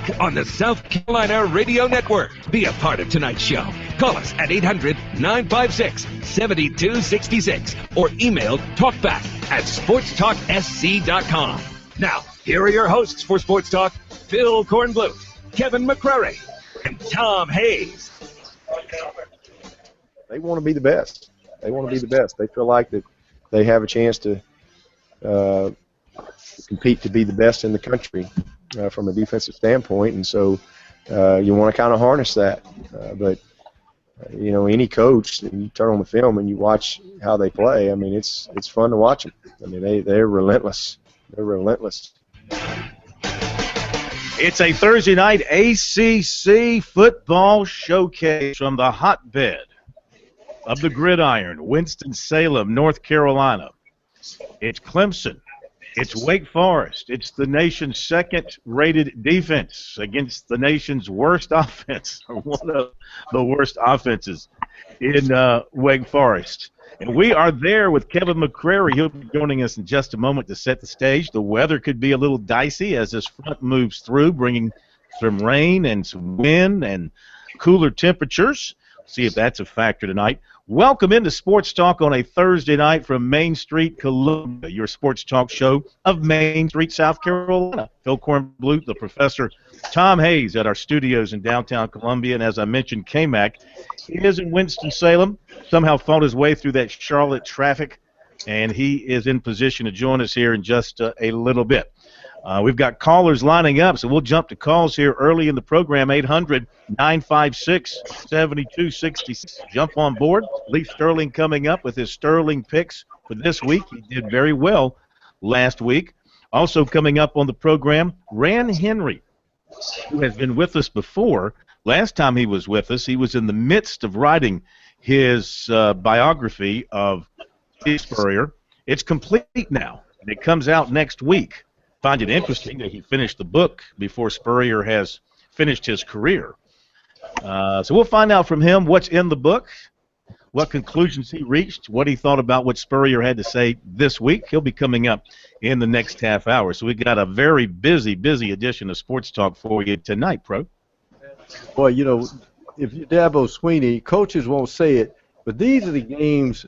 back on the South Carolina Radio Network. Be a part of tonight's show. Call us at 800-956-7266 or email talkback@sportstalksc.com. Now, here are your hosts for Sports Talk, Phil Kornbluth, Kevin McCrary, and Tom Hayes. They want to be the best. They want to be the best. They feel like that they have a chance to compete to be the best in the country from a defensive standpoint, and so you want to kind of harness that. But you know, any coach, you turn on the film and you watch how they play. I mean, it's fun to watch them. I mean, they're relentless. They're relentless. It's a Thursday night ACC football showcase from the hotbed of the gridiron, Winston-Salem, North Carolina. It's Clemson. It's Wake Forest. It's the nation's second-rated defense against the nation's worst offense, or one of the worst offenses in Wake Forest. And we are there with Kevin McCrary. He'll be joining us in just a moment to set the stage. The weather could be a little dicey as this front moves through, bringing some rain and some wind and cooler temperatures. See if that's a factor tonight. Welcome into Sports Talk on a Thursday night from Main Street, Columbia, your sports talk show of Main Street, South Carolina. Phil Kornbluth, the professor, Tom Hayes at our studios in downtown Columbia, and as I mentioned, K-Mac. He is in Winston-Salem, somehow fought his way through that Charlotte traffic, and he is in position to join us here in just a little bit. We've got callers lining up, so we'll jump to calls here early in the program, 800-956-7266. Jump on board. Lee Sterling coming up with his Sterling picks for this week. He did very well last week. Also coming up on the program, Ran Henry, who has been with us before. Last time he was with us, he was in the midst of writing his biography of Steve Spurrier. It's complete now, and it comes out next week. Find it interesting that he finished the book before Spurrier has finished his career. So we'll find out from him what's in the book, what conclusions he reached, what he thought about what Spurrier had to say this week. He'll be coming up in the next half hour. So we've got a very busy edition of Sports Talk for you tonight, Pro. Boy, you know, if you're Dabo Swinney, coaches won't say it, but these are the games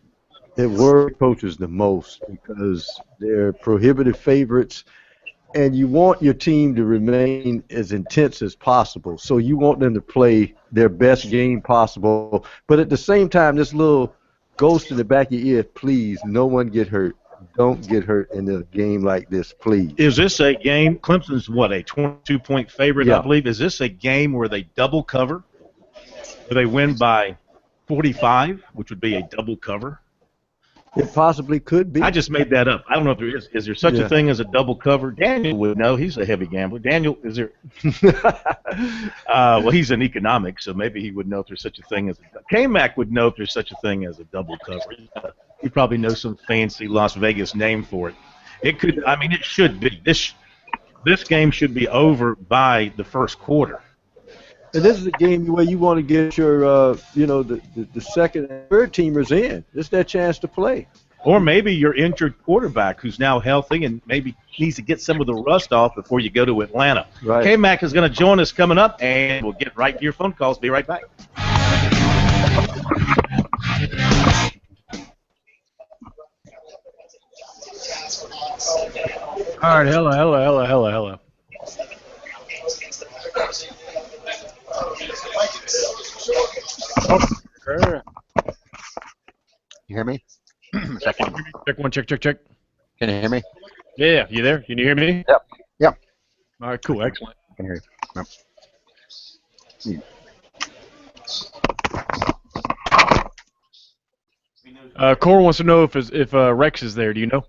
that worry coaches the most because they're prohibitive favorites. And you want your team to remain as intense as possible. So you want them to play their best game possible. But at the same time, this little ghost in the back of your ear, please, no one get hurt. Don't get hurt in a game like this, please. Is this a game? Clemson's, what, a 22-point favorite, Yeah. I believe. Is this a game where they double cover? Where they win by 45, which would be a double cover? It possibly could be. I just made that up. I don't know if there is. Is there such a thing as a double cover? Daniel would know. He's a heavy gambler. Daniel, is there? Well, he's in economics, so maybe he would know if there's such a thing as a K-Mac would know if there's such a thing as a double cover. He probably knows some fancy Las Vegas name for it. It could. I mean, it should be. This game should be over by the first quarter. And this is a game where you want to get your, the second and third teamers in. This is their chance to play. Or maybe your injured quarterback who's now healthy and maybe needs to get some of the rust off before you go to Atlanta. Right. K-Mac is going to join us coming up, and we'll get right to your phone calls. Be right back. All right, hello. You hear me? Check one. Check. Can you hear me? Yeah, you there? Can you hear me? Yep. All right, cool, excellent. I can hear you. Yep. Cor wants to know if Rex is there. Do you know?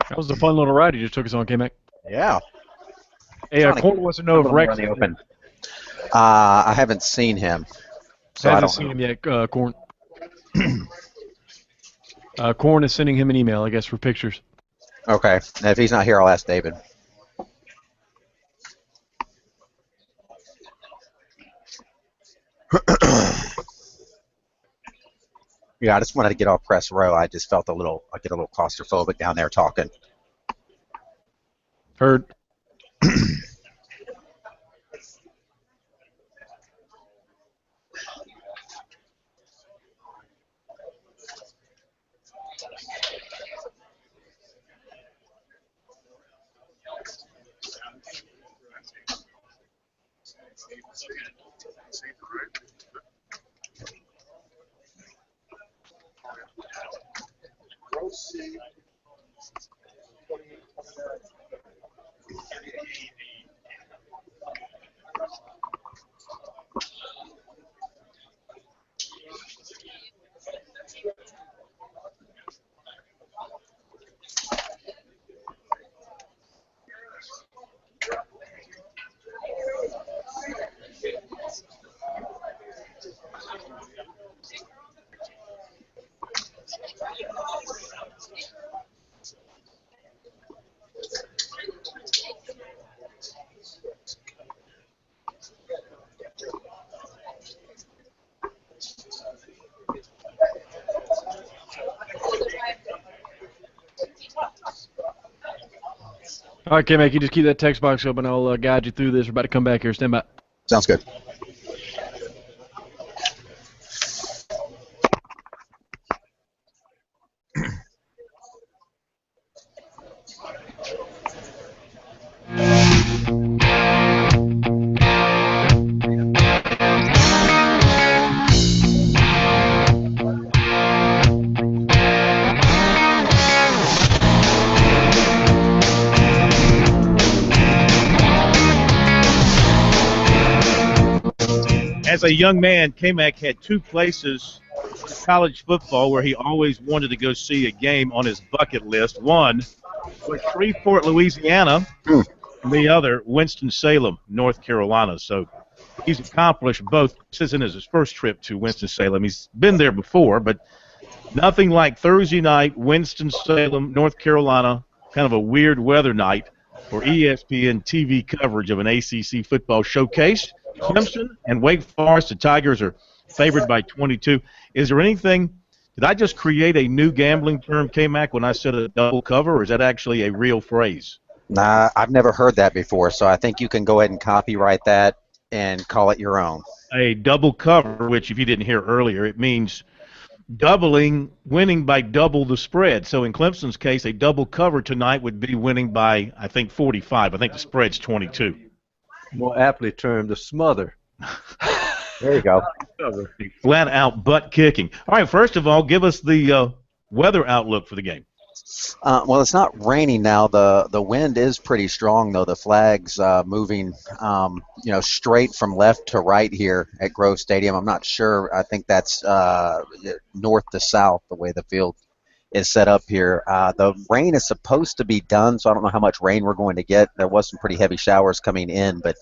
That was a fun little ride you just took us on, K-Mac. Yeah. Hey, Corn wants to know if Rex Open. I haven't seen him. So hasn't seen him yet, Corn. Corn is sending him an email, I guess, for pictures. Okay. And if he's not here, I'll ask David. Yeah, I just wanted to get off press row. I just felt I get a little claustrophobic down there talking. Heard. All right, K-Mac, you just keep that text box open. I'll guide you through this. We're about to come back here. Stand by. Sounds good. As a young man, K-Mac had two places in college football where he always wanted to go see a game on his bucket list. One was Shreveport, Louisiana, and the other, Winston-Salem, North Carolina. So he's accomplished both. This isn't his first trip to Winston-Salem. He's been there before, but nothing like Thursday night, Winston-Salem, North Carolina, kind of a weird weather night for ESPN TV coverage of an ACC football showcase. Clemson and Wake Forest, the Tigers are favored by 22. Is there anything – did I just create a new gambling term, K-Mac, when I said a double cover, or is that actually a real phrase? Nah, I've never heard that before, so I think you can go ahead and copyright that and call it your own. A double cover, which if you didn't hear earlier, it means winning by double the spread. So in Clemson's case, a double cover tonight would be winning by, I think, 45. I think the spread's 22. More aptly termed the smother. There you go. Flat out butt kicking. All right, first of all, give us the weather outlook for the game. Well, it's not raining now. The wind is pretty strong, though. The flag's moving, straight from left to right here at Grove Stadium. I'm not sure. I think that's north to south, the way the field is set up here. The rain is supposed to be done, so I don't know how much rain we're going to get. There was some pretty heavy showers coming in, but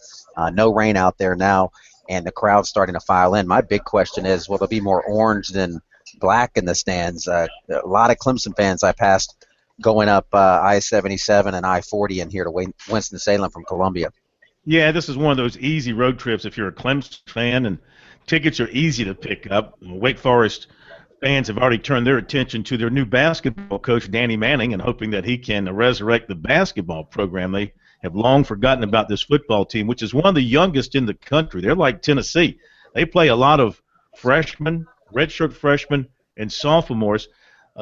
no rain out there now, and the crowd's starting to file in. My big question is, will there be more orange than black in the stands? A lot of Clemson fans I passed going up I-77 and I-40 in here to Winston-Salem from Columbia. Yeah, this is one of those easy road trips if you're a Clemson fan, and tickets are easy to pick up. Wake Forest fans have already turned their attention to their new basketball coach, Danny Manning, and hoping that he can resurrect the basketball program. They have long forgotten about this football team, which is one of the youngest in the country. They're like Tennessee. They play a lot of freshmen, redshirt freshmen, and sophomores.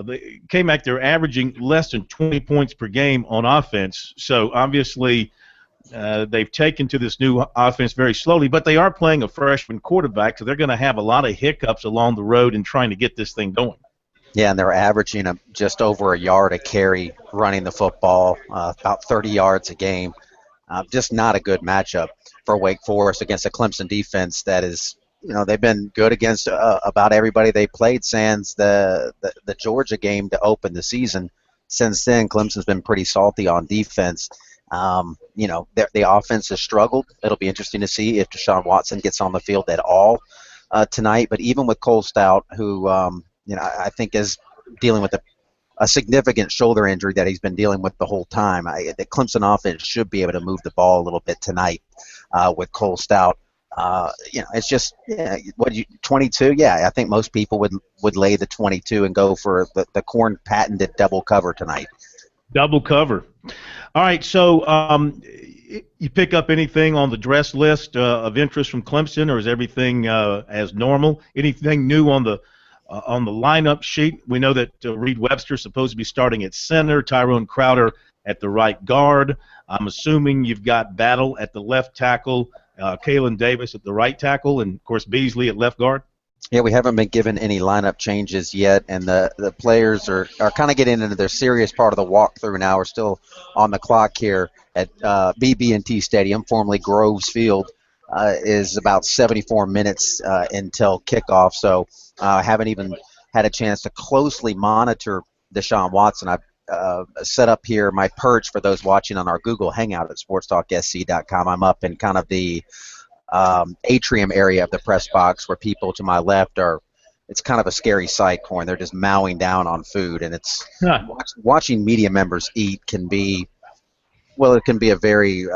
They came back, they're averaging less than 20 points per game on offense. So obviously they've taken to this new offense very slowly, but they are playing a freshman quarterback, so they're going to have a lot of hiccups along the road in trying to get this thing going. Yeah, and they're averaging just over a yard a carry running the football, about 30 yards a game. Just not a good matchup for Wake Forest against a Clemson defense that is, they've been good against about everybody they played sans the Georgia game to open the season. Since then, Clemson's been pretty salty on defense. The offense has struggled. It'll be interesting to see if Deshaun Watson gets on the field at all tonight. But even with Cole Stout, who I think is dealing with a significant shoulder injury that he's been dealing with the whole time, the Clemson offense should be able to move the ball a little bit tonight with Cole Stout. It's just 22. Yeah, I think most people would lay the 22 and go for the Corn patented double cover tonight. Double cover. All right, so you pick up anything on the dress list of interest from Clemson, or is everything as normal? Anything new on the lineup sheet? We know that Reed Webster's supposed to be starting at center, Tyrone Crowder at the right guard. I'm assuming you've got Battle at the left tackle, Kalen Davis at the right tackle, and, of course, Beasley at left guard. Yeah, we haven't been given any lineup changes yet, and the players are kind of getting into their serious part of the walkthrough now. We're still on the clock here at BB&T Stadium, formerly Groves Field. Is about 74 minutes until kickoff, so I haven't even had a chance to closely monitor Deshaun Watson. I've set up here my perch for those watching on our Google Hangout at sportstalksc.com. I'm up in kind of the atrium area of the press box where people to my left it's kind of a scary sight, Corn. They're just mowing down on food, and it's watching media members eat can be a very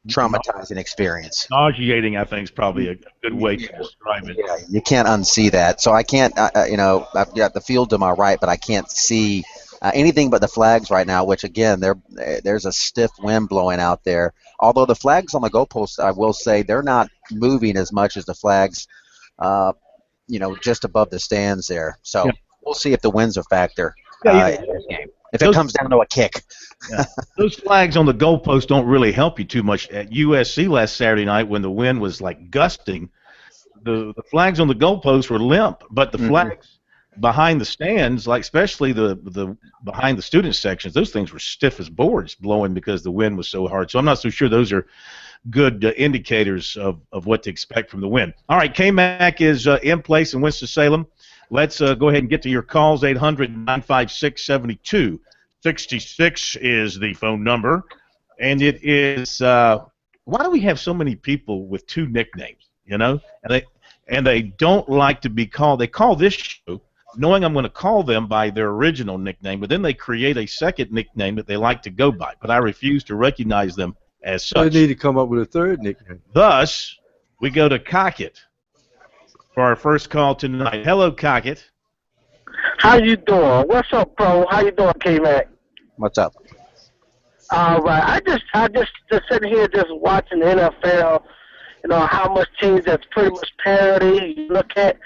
traumatizing experience. Nauseating, I think, is probably a good way to describe it. Yeah, you can't unsee that. So I can't, I've got the field to my right, but I can't see anything but the flags right now, which, again, there's a stiff wind blowing out there. Although the flags on the goalposts, I will say, they're not moving as much as the flags, just above the stands there. So we'll see if the wind's a factor in this game. If it comes down to a kick. Yeah. Those flags on the goalpost don't really help you too much. At USC last Saturday night, when the wind was like gusting, the flags on the goalpost were limp, but the flags behind the stands, like especially the behind the student sections, those things were stiff as boards, blowing because the wind was so hard. So I'm not so sure those are good indicators of what to expect from the wind. All right, K-Mac is in place in Winston-Salem. Let's go ahead and get to your calls. 800-956-7266 is the phone number. And it is, why do we have so many people with two nicknames, And they don't like to be called. They call this show knowing I'm going to call them by their original nickname, but then they create a second nickname that they like to go by. But I refuse to recognize them as such. They need to come up with a third nickname. Thus, we go to Cockett for our first call tonight. Hello, Cockett. How you doing? What's up, bro? How you doing, K-Mac? What's up? All right. I just sitting here just watching the NFL. How much teams that's pretty much parity. You look at.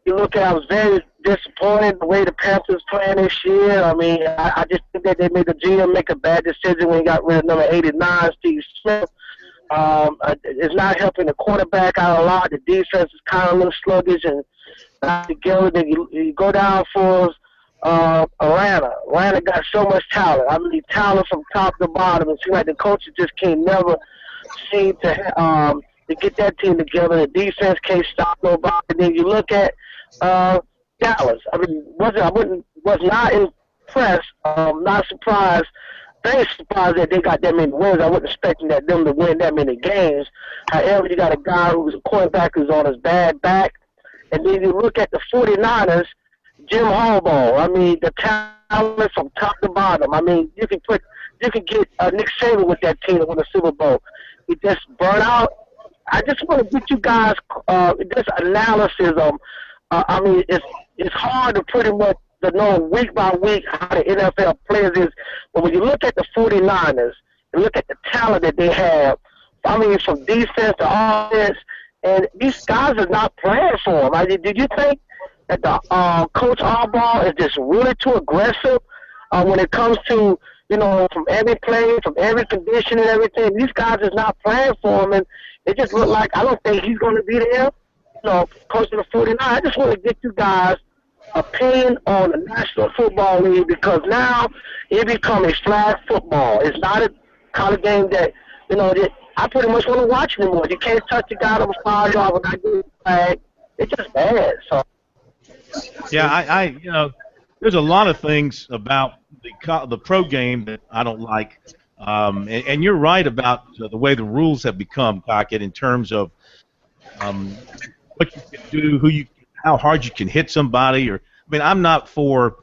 I was very disappointed the way the Panthers playing this year. I mean, I just think that they made the GM make a bad decision when he got rid of number 89, Steve Smith. It's not helping the quarterback out a lot. The defense is kind of a little sluggish and not together. Then you go down for Atlanta. Atlanta got so much talent. I mean, talent from top to bottom. It seems like the coaches just can't never seem to get that team together. The defense can't stop nobody. Then you look at Dallas. I mean, was not impressed. Not surprised. Very surprised that they got that many wins. I wasn't expecting them to win that many games. However, you got a guy who's a quarterback who's on his bad back. And then you look at the 49ers, Jim Harbaugh. I mean, the talent from top to bottom. I mean, you can get Nick Saban with that team to win a Super Bowl. He just burnt out. I just want to get you guys this analysis of. I mean, it's hard to pretty much to know week by week how the NFL players is. But when you look at the 49ers and look at the talent that they have, I mean, from defense to offense, and these guys are not playing for them. I mean, did you think that the Coach Harbaugh is just really too aggressive when it comes to, you know, from every play, from every condition and everything? These guys is not playing for him, and it just looked like I don't think he's going to be there. You know, coaching the 49ers. I just want to get you guys' opinion on the National Football League, because now it become a flag football. It's not a kind of game that, you know, that I pretty much want to watch anymore. You can't touch a guy over 5 yards when I get a flag. It's just bad. So. Yeah, I you know, there's a lot of things about the pro game that I don't like, and you're right about the way the rules have become, Cockett, in terms of what you can do, how hard you can hit somebody. Or I mean, I'm not for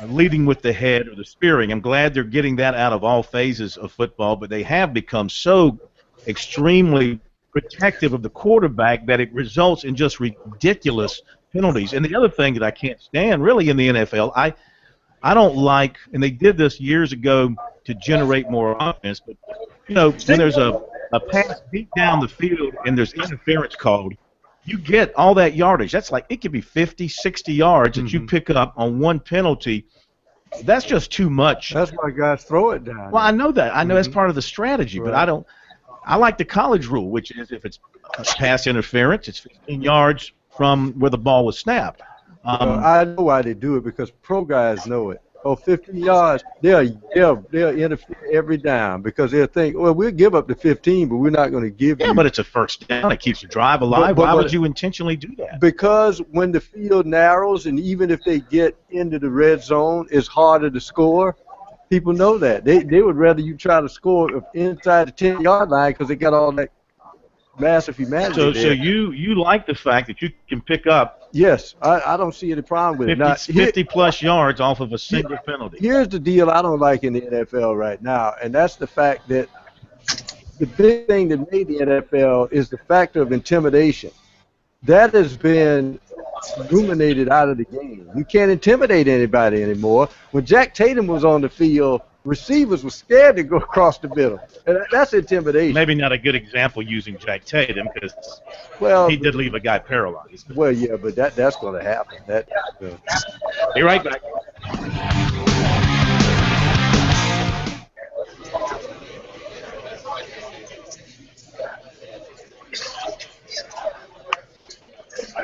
leading with the head or the spearing. I'm glad they're getting that out of all phases of football, but they have become so extremely protective of the quarterback that it results in just ridiculous penalties. And the other thing that I can't stand really in the NFL, I don't like, and they did this years ago to generate more offense, but, you know, when there's a pass deep down the field and there's interference called, you get all that yardage. That's like, it could be 50, 60 yards that you pick up on one penalty. That's just too much. That's why guys throw it down. Well, I know that. I know that's part of the strategy, but I like the college rule, which is if it's pass interference, it's 15 yards from where the ball was snapped. I know why they do it, because pro guys know it. Oh, 15 yards, they'll interfere every down, because they'll think, well, we'll give up the 15, but we're not going to give you. Yeah, but it's a first down. It keeps the drive alive. Why would you intentionally do that? Because when the field narrows, and even if they get into the red zone, it's harder to score. People know that. They would rather you try to score inside the 10-yard line, because they got all that massive humanity there. So you like the fact that you can pick up Yes, I don't see any problem with 50-plus yards off of a single penalty. Here's the deal I don't like in the NFL right now, and that's the fact that the big thing that made the NFL is the factor of intimidation. That has been illuminated out of the game. You can't intimidate anybody anymore. When Jack Tatum was on the field, receivers were scared to go across the middle. And that's intimidation. Maybe not a good example using Jack Tatum, because he did leave a guy paralyzed. Well, yeah, but that's going to happen. Be right back. I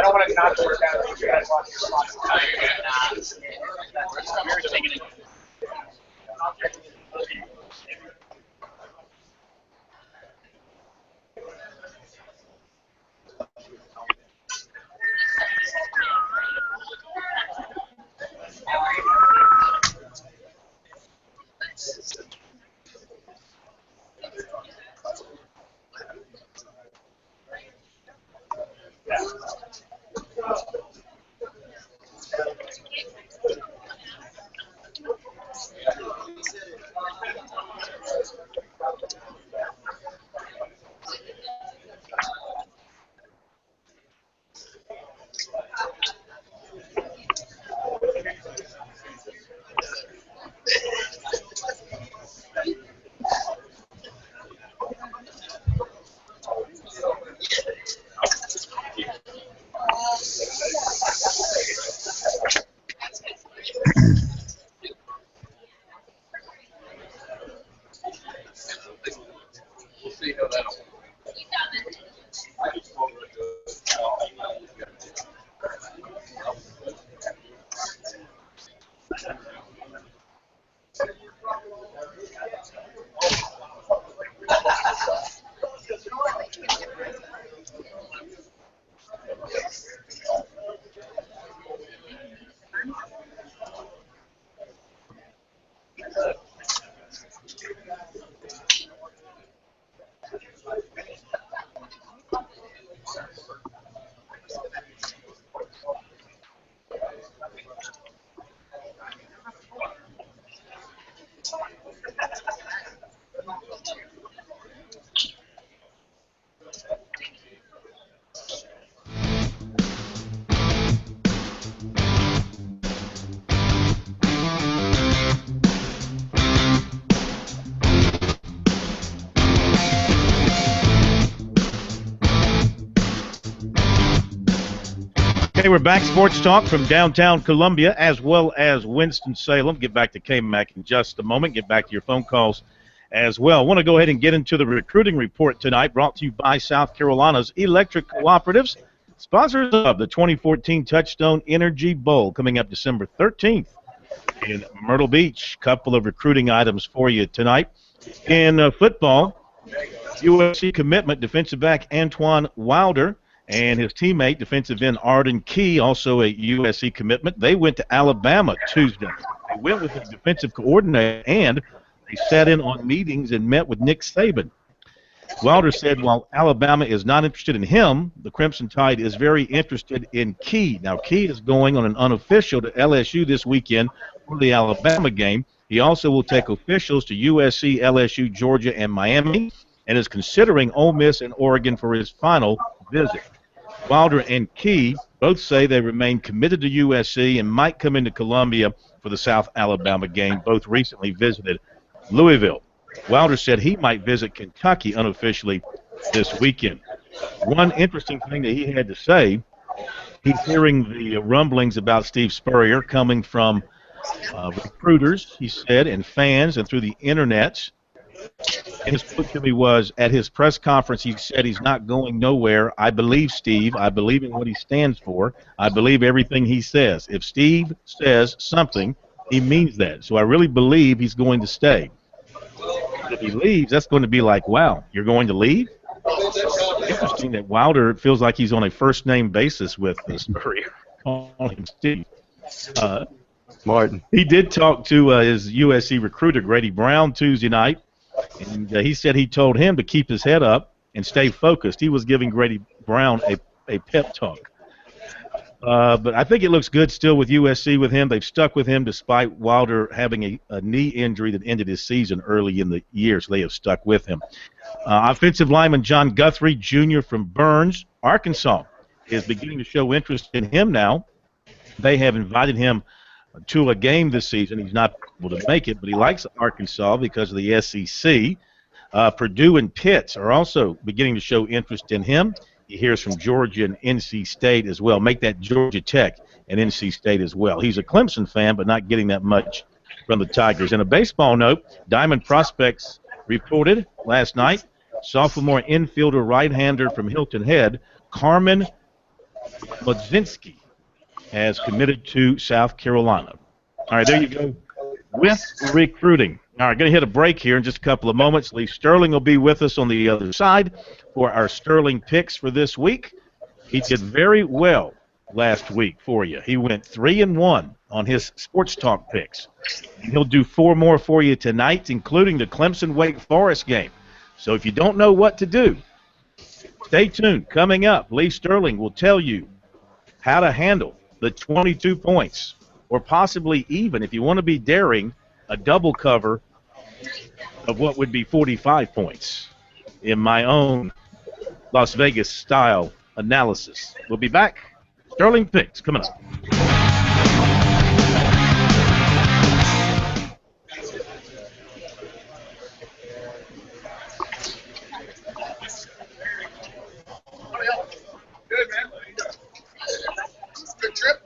don't want to not work out if you guys want to respond. No, you're good. Okay, we're back. Sports Talk from downtown Columbia as well as Winston-Salem. Get back to K-Mac in just a moment. Get back to your phone calls as well. I want to go ahead and get into the recruiting report tonight, brought to you by South Carolina's Electric Cooperatives, sponsors of the 2014 Touchstone Energy Bowl, coming up December 13th in Myrtle Beach. Couple of recruiting items for you tonight. In football, USC commitment defensive back Antoine Wilder and his teammate, defensive end Arden Key, also a USC commitment. They went to Alabama Tuesday. They went with the defensive coordinator, and they sat in on meetings and met with Nick Saban. Wilder said while Alabama is not interested in him, the Crimson Tide is very interested in Key. Now, Key is going on an unofficial to LSU this weekend for the Alabama game. He also will take officials to USC, LSU, Georgia, and Miami, and is considering Ole Miss and Oregon for his final visit. Wilder and Key both say they remain committed to USC and might come into Columbia for the South Alabama game. Both recently visited Louisville. Wilder said he might visit Kentucky unofficially this weekend. One interesting thing that he had to say, he's hearing the rumblings about Steve Spurrier coming from recruiters, he said, and fans and through the internet. And his quote to me was, at his press conference, he said he's not going nowhere. I believe Steve. I believe in what he stands for. I believe everything he says. If Steve says something, he means that. So I really believe he's going to stay. If he leaves, that's going to be like, wow, you're going to leave? Interesting that Wilder feels like he's on a first-name basis with Spurrier. Calling him Steve. Martin. He did talk to his USC recruiter, Grady Brown, Tuesday night. And he said he told him to keep his head up and stay focused. He was giving Grady Brown a pep talk. But I think it looks good still with USC with him. They've stuck with him despite Wilder having a knee injury that ended his season early in the year, so they have stuck with him. Offensive lineman John Guthrie, Jr. from Burns, Arkansas, is beginning to show interest in him now. They have invited him to a game this season. He's not able to make it, but he likes Arkansas because of the SEC. Purdue and Pitt are also beginning to show interest in him. He hears from Georgia and NC State as well. Make that Georgia Tech and NC State as well. He's a Clemson fan, but not getting that much from the Tigers. In a baseball note, Diamond Prospects reported last night, sophomore infielder right-hander from Hilton Head, Carmen Modzinski, has committed to South Carolina. All right, there you go with recruiting. All right, going to hit a break here in just a couple of moments. Lee Sterling will be with us on the other side for our Sterling picks for this week. He did very well last week for you. He went 3-1 on his Sports Talk picks. And he'll do 4 more for you tonight, including the Clemson-Wake Forest game. So if you don't know what to do, stay tuned. Coming up, Lee Sterling will tell you how to handle the 22 points, or possibly even, if you want to be daring, a double cover of what would be 45 points in my own Las Vegas-style analysis. We'll be back. Sterling picks coming up. Good, man. Good trip.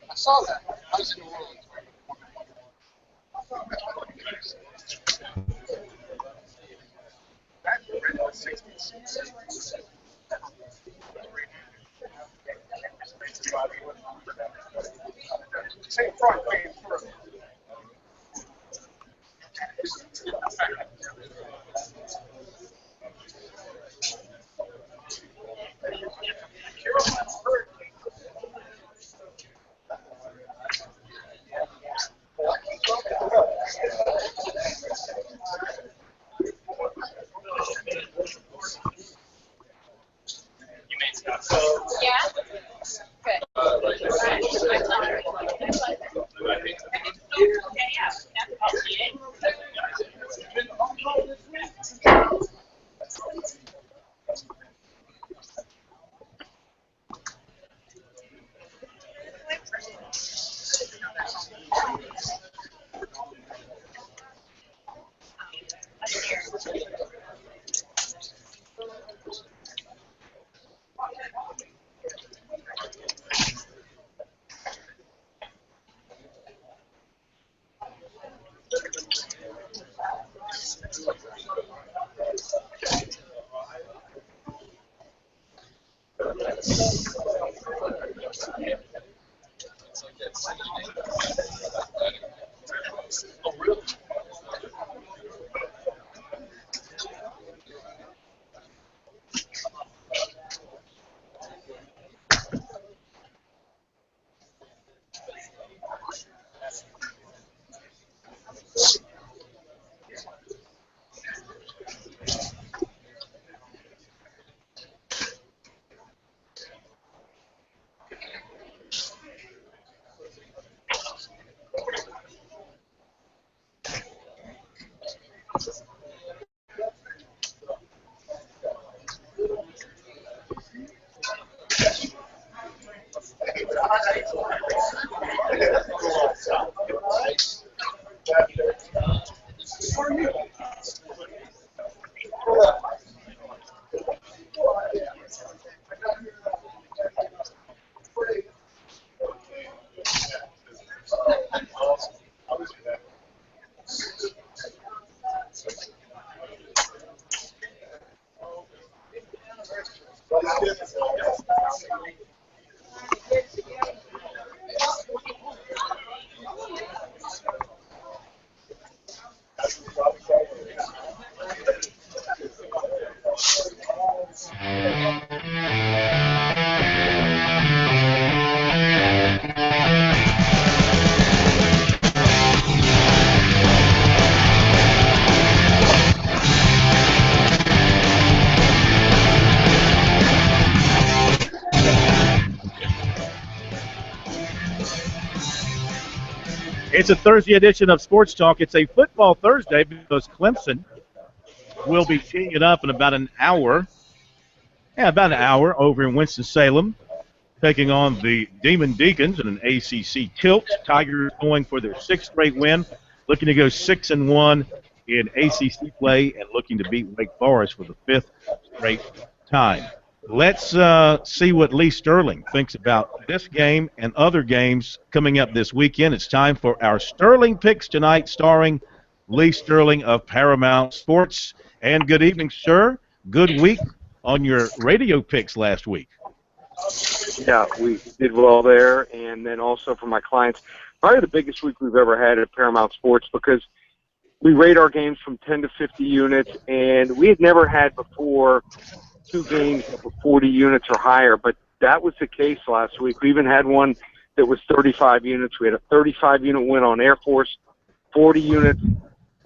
I saw that. I was in the world. Same front came through. It's a Thursday edition of Sports Talk. It's a football Thursday because Clemson will be teeing it up in about an hour. Yeah, about an hour over in Winston-Salem, taking on the Demon Deacons in an ACC tilt. Tigers going for their sixth straight win, looking to go 6-1 in ACC play and looking to beat Wake Forest for the fifth straight time. Let's see what Lee Sterling thinks about this game and other games coming up this weekend. It's time for our Sterling Picks tonight, starring Lee Sterling of Paramount Sports. And good evening, sir. Good week on your radio picks last week. Yeah, we did well there. And then also for my clients, probably the biggest week we've ever had at Paramount Sports because we rate our games from 10 to 50 units, and we had never had before two games that were 40 units or higher, but that was the case last week. We even had one that was 35 units. We had a 35-unit win on Air Force, 40 units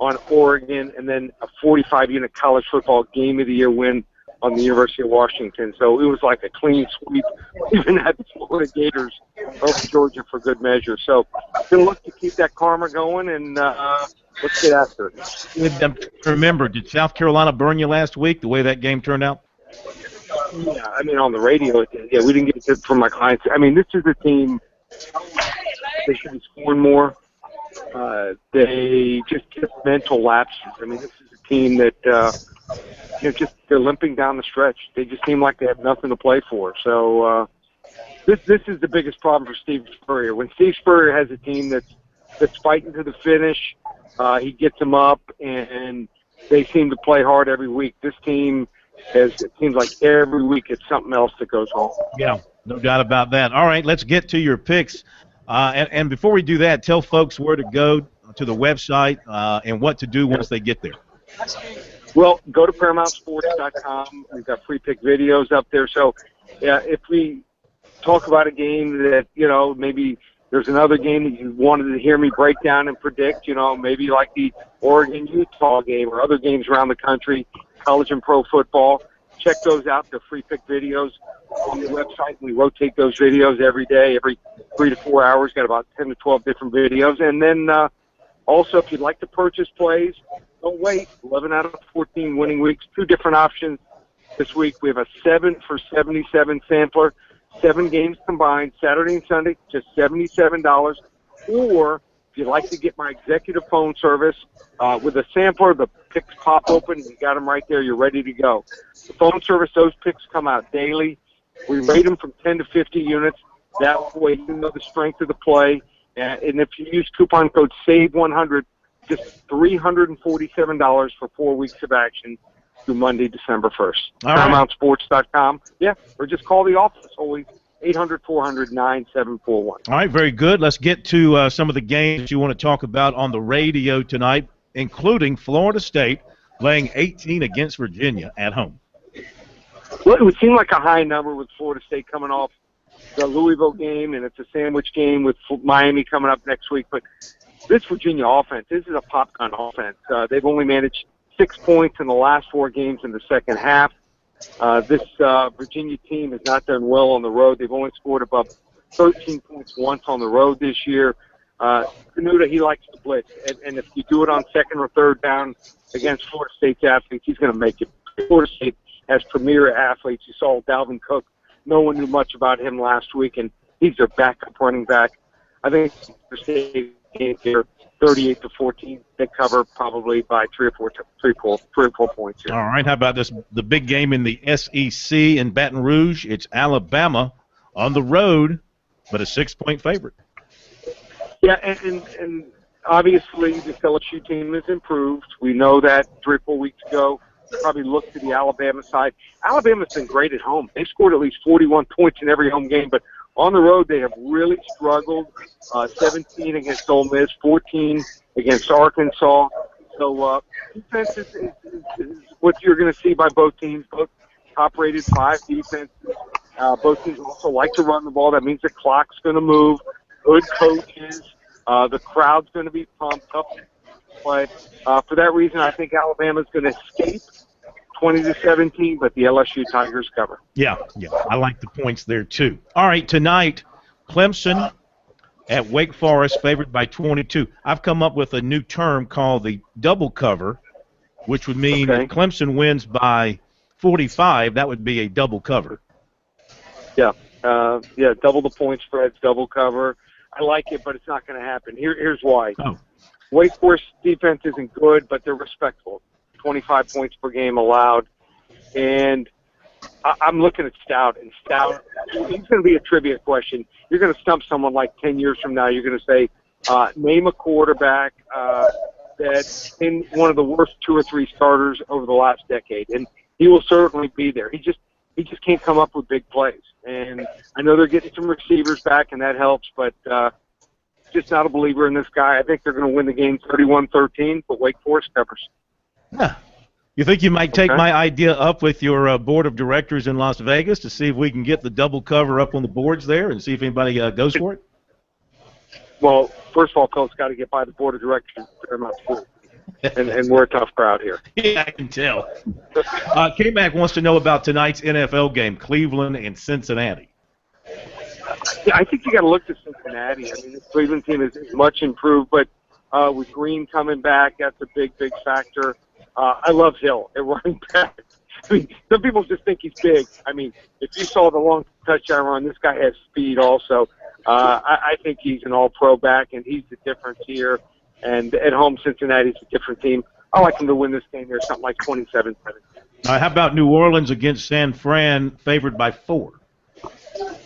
on Oregon, and then a 45-unit college football game of the year win on the University of Washington. So it was like a clean sweep. We even had the Florida Gators over Georgia for good measure. So going to look to keep that karma going, and let's get after it. Remember, did South Carolina burn you last week, the way that game turned out? Yeah, I mean, on the radio, yeah, we didn't get it from my clients. I mean, this is a team, they should be scoring more. They just get mental lapses. I mean, this is a team that, they're limping down the stretch. They just seem like they have nothing to play for. So this is the biggest problem for Steve Spurrier. When Steve Spurrier has a team that's fighting to the finish, he gets them up, and they seem to play hard every week. This team, it seems like every week it's something else that goes wrong. Yeah, no doubt about that. All right, let's get to your picks. And before we do that, tell folks where to go to the website and what to do once they get there. Well, go to ParamountSports.com. We've got free pick videos up there. So, yeah, if we talk about a game that, maybe there's another game that you wanted to hear me break down and predict, maybe like the Oregon-Utah game or other games around the country, college and pro football, check those out. They're free pick videos on the website. We rotate those videos every day, every 3 to 4 hours. Got about 10 to 12 different videos. And then also, if you'd like to purchase plays, don't wait. 11 out of 14 winning weeks. 2 different options this week. We have a 7 for 77 sampler, 7 games combined, Saturday and Sunday, just $77. Or if you'd like to get my executive phone service, with a sampler, the picks pop open, you got them right there, you're ready to go. The phone service, those picks come out daily. We rate them from 10 to 50 units. That way you know the strength of the play. And if you use coupon code SAVE100, just $347 for 4 weeks of action through Monday, December 1st. ParamountSports.com. Yeah, or just call the office, always 800-400-9741. All right, very good. Let's get to some of the games you want to talk about on the radio tonight, including Florida State laying 18 against Virginia at home. Well, it would seem like a high number with Florida State coming off the Louisville game, and it's a sandwich game with Miami coming up next week. But this Virginia offense, this is a pop-gun offense. They've only managed 6 points in the last 4 games in the second half. This Virginia team has not done well on the road. They've only scored above 13 points once on the road this year. Canuta, he likes to blitz, and if you do it on second or third down against Florida State's athletes, he's going to make it. Florida State has premier athletes. You saw Dalvin Cook. No one knew much about him last week, and he's their backup running back. I think Florida State game here, 38-14. They cover probably by three or four points here. All right, how about this? The big game in the SEC in Baton Rouge. It's Alabama on the road, but a 6-point favorite. Yeah, and obviously this LSU team has improved. We know that 3 or 4 weeks ago. Probably looked to the Alabama side. Alabama's been great at home. They scored at least 41 points in every home game, but on the road they have really struggled. 17 against Ole Miss, 14 against Arkansas. So defense is what you're going to see by both teams. Both top-rated 5 defenses. Both teams also like to run the ball. That means the clock's going to move. Good coaches. The crowd's going to be pumped up. But for that reason, I think Alabama's going to escape 20-17, but the LSU Tigers cover. Yeah, I like the points there too. All right, tonight, Clemson at Wake Forest, favored by 22. I've come up with a new term called the double cover, which would mean if Clemson wins by 45, that would be a double cover. Yeah, double the point spreads, double cover. I like it, but it's not going to happen. Here's why. Oh. Wake Forest defense isn't good, but they're respectful. 25 points per game allowed. And I'm looking at Stout. And Stout, it's going to be a trivia question. You're going to stump someone like 10 years from now. You're going to say, name a quarterback that's in one of the worst 2 or 3 starters over the last decade. And he will certainly be there. He just can't come up with big plays. And I know they're getting some receivers back, and that helps, but just not a believer in this guy. I think they're going to win the game 31-13, but Wake Forest covers. Yeah. You think you might take my idea up with your board of directors in Las Vegas to see if we can get the double cover up on the boards there and see if anybody goes for it? Well, first of all, Phil's got to get by the board of directors of Paramount Sports. And we're a tough crowd here. Yeah, I can tell. K-Mac wants to know about tonight's NFL game, Cleveland and Cincinnati. Yeah, I think you got to look to Cincinnati. I mean, this Cleveland team is much improved, but with Green coming back, that's a big factor. I love Hill at running back. I mean, some people just think he's big. I mean, if you saw the long touchdown run, this guy has speed also. I think he's an all-pro back, and he's the difference here. And at home, Cincinnati's a different team. I like them to win this game here, something like 27-17. How about New Orleans against San Fran, favored by 4?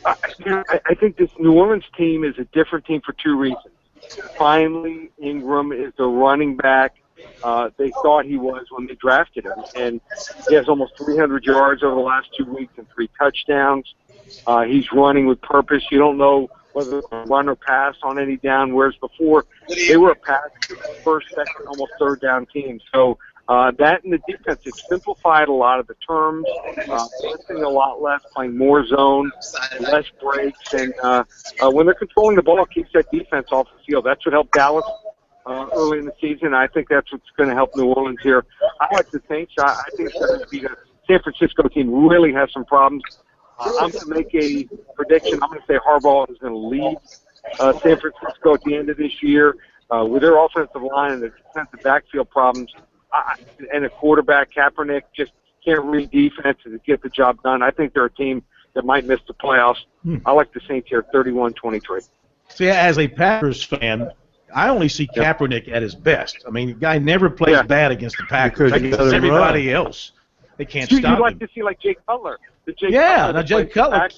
I think this New Orleans team is a different team for 2 reasons. Finally, Ingram is the running back they thought he was when they drafted him. And he has almost 300 yards over the last 2 weeks and 3 touchdowns. He's running with purpose. You don't know whether to run or pass on any down, whereas before they were a pass, first, second, almost third down team. So that and the defense, it's simplified a lot of the terms, blitzing a lot less, playing more zone, less breaks, and when they're controlling the ball, it keeps that defense off the field. That's what helped Dallas early in the season. I think that's what's going to help New Orleans here. I like the Saints. I think they're going to be the San Francisco team really has some problems. I'm going to make a prediction. I'm going to say Harbaugh is going to lead San Francisco at the end of this year with their offensive line and their defensive backfield problems. And a quarterback, Kaepernick, just can't read defense to get the job done. I think they're a team that might miss the playoffs. I like the Saints here, 31-23. See, as a Packers fan, I only see Kaepernick at his best. I mean, the guy never plays bad against the Packers. Against everybody else, they can't stop him. You'd like to see like Jay Cutler. Jay Cutler,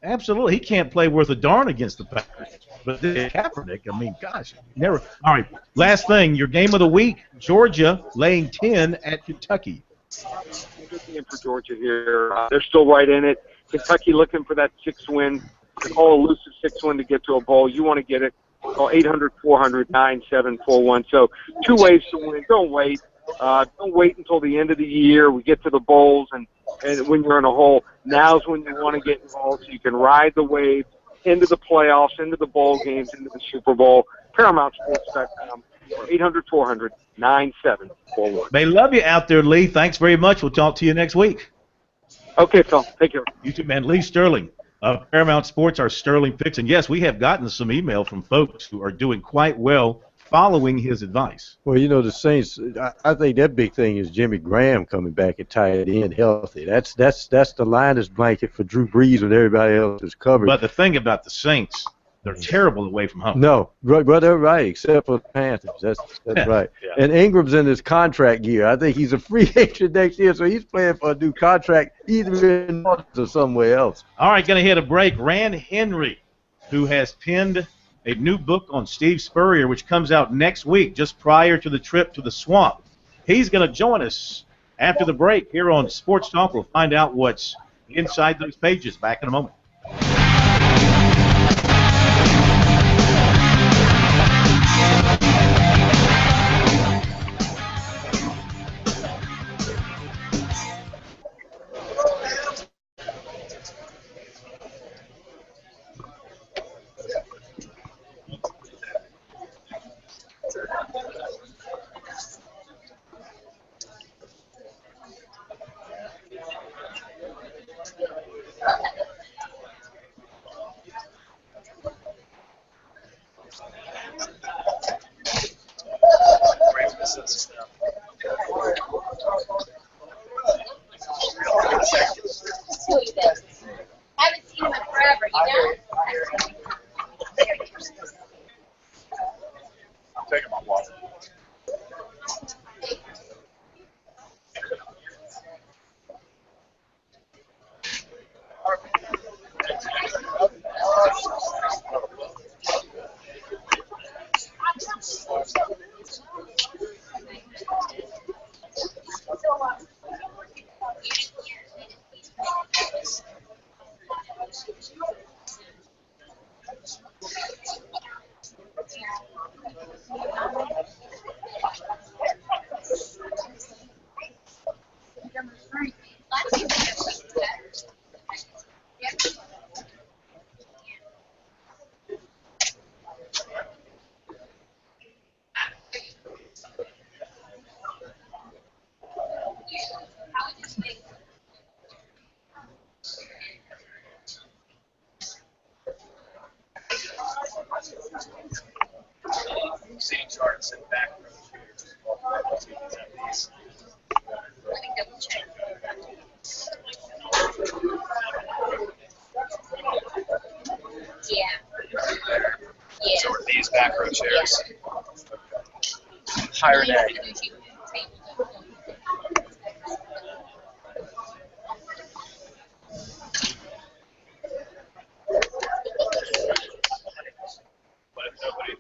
absolutely. He can't play worth a darn against the Packers. But Kaepernick, I mean, gosh, never. All right, last thing, your game of the week, Georgia laying 10 at Kentucky. Good game for Georgia here. They're still right in it. Kentucky looking for that 6th win, an all-elusive 6th win to get to a bowl. You want to get it. Call 800-400-9741. So 2 ways to win. Don't wait. Don't wait until the end of the year. We get to the bowls, and when you're in a hole, now's when you want to get involved so you can ride the wave into the playoffs, into the bowl games, into the Super Bowl. ParamountSports.com or 800-400-9741. They love you out there, Lee. Thanks very much. We'll talk to you next week. Okay, Phil. Take care. You too, man. Lee Sterling of Paramount Sports, our Sterling Picks. And, yes, we have gotten some email from folks who are doing quite well following his advice. Well, you know, the Saints, I think that big thing is Jimmy Graham coming back at tight end healthy. That's the liners blanket for Drew Brees when everybody else is covered. But the thing about the Saints, they're terrible away from home. No, but they're right, except for the Panthers. That's right. Yeah. And Ingram's in his contract year. I think he's a free agent next year, so he's playing for a new contract either in North or somewhere else. All right, going to hit a break. Rand Henry, who has penned a new book on Steve Spurrier, which comes out next week, just prior to the trip to the Swamp. He's going to join us after the break here on Sports Talk. We'll find out what's inside those pages. Back in a moment. Haven't seen him in forever, you know? I'm taking my water. Seating charts and back rows. Yeah. So are these back row chairs? Okay. Higher neck. What if nobody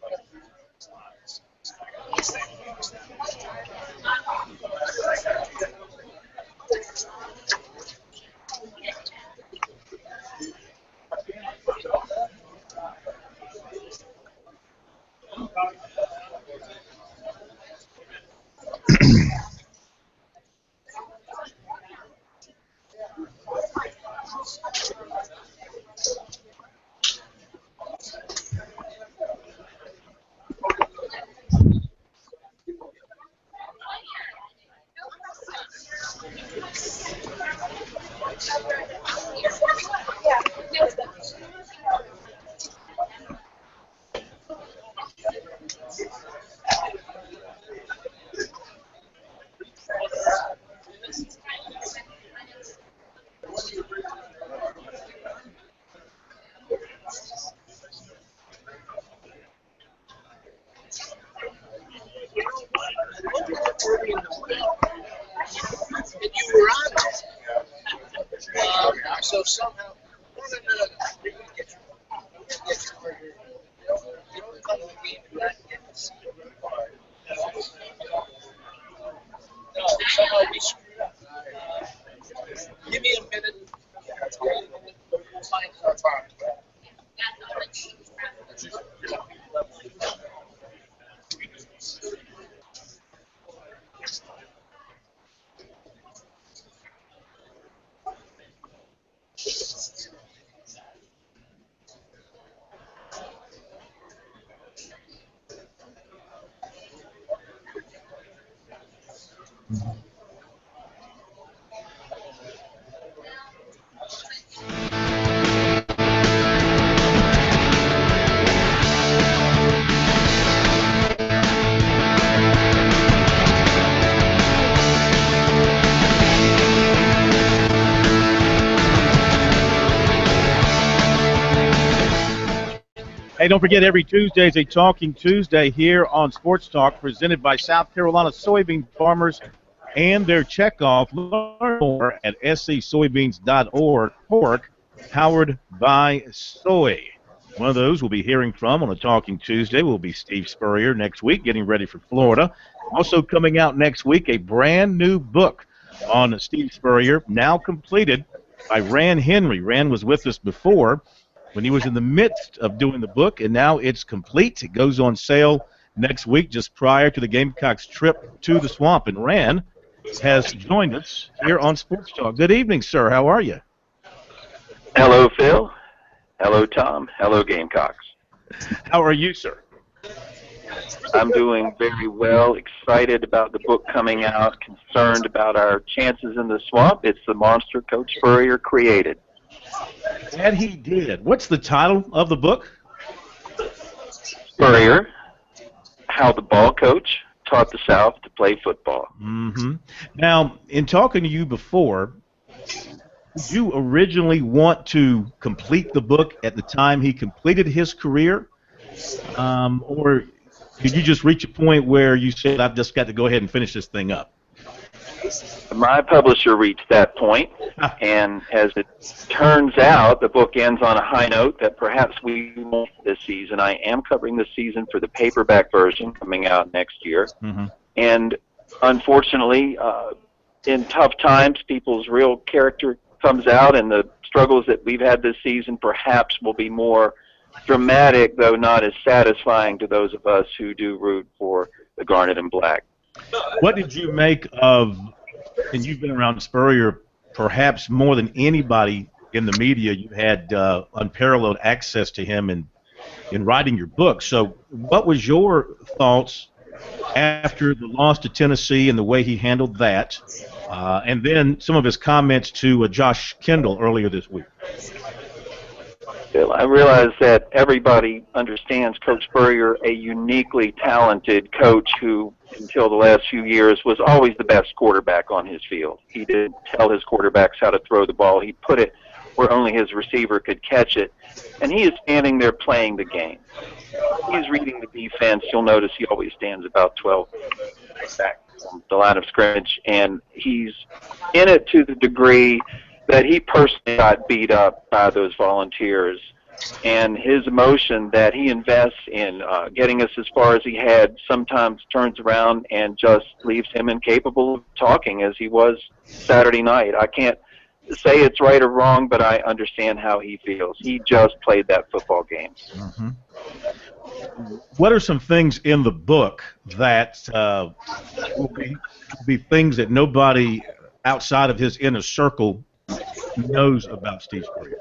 early in the week, and you were on it. So somehow, no. You get your the only time of the game you actually get to see the part. No, somehow we screwed up. Give me a minute. We'll find our time. Hey, don't forget, every Tuesday is a Talking Tuesday here on Sports Talk, presented by South Carolina soybean farmers and their checkoff. Learn more at scsoybeans.org. Pork, powered by soy. One of those we'll be hearing from on a Talking Tuesday will be Steve Spurrier next week, getting ready for Florida. Also coming out next week, a brand new book on Steve Spurrier, now completed by Ran Henry. Ran was with us before when he was in the midst of doing the book, and now it's complete. It goes on sale next week, just prior to the Gamecocks' trip to the Swamp. And Ran has joined us here on Sports Talk. Good evening, sir. How are you? Hello, Phil. Hello, Tom. Hello, Gamecocks. How are you, sir? I'm doing very well, excited about the book coming out, concerned about our chances in the Swamp. It's the monster Coach Spurrier created. And he did. What's the title of the book? Spurrier, How the Ball Coach Taught the South to Play Football. Mm-hmm. Now, in talking to you before, did you originally want to complete the book at the time he completed his career? Or did you just reach a point where you said, I've just got to go ahead and finish this thing up? My publisher reached that point, and as it turns out, the book ends on a high note that perhaps we won't this season. I am covering this season for the paperback version coming out next year. Mm-hmm. And unfortunately, in tough times, people's real character comes out, and the struggles that we've had this season perhaps will be more dramatic, though not as satisfying to those of us who do root for the Garnet and Black. What did you make of, and you've been around Spurrier perhaps more than anybody in the media, you had unparalleled access to him in writing your book. So what was your thoughts after the loss to Tennessee and the way he handled that, and then some of his comments to Josh Kendall earlier this week? Bill, I realize that everybody understands Coach Spurrier, a uniquely talented coach who, until the last few years, was always the best quarterback on his field. He didn't tell his quarterbacks how to throw the ball. He put it where only his receiver could catch it, and he is standing there playing the game. He's reading the defense. You'll notice he always stands about 12 back from the line of scrimmage, and he's in it to the degree that he personally got beat up by those volunteers, and his emotion that he invests in getting us as far as he had sometimes turns around and just leaves him incapable of talking as he was Saturday night. I can't say it's right or wrong, but I understand how he feels. He just played that football game. Mm-hmm. What are some things in the book that will be things that nobody outside of his inner circle knows about Steve Spurrier?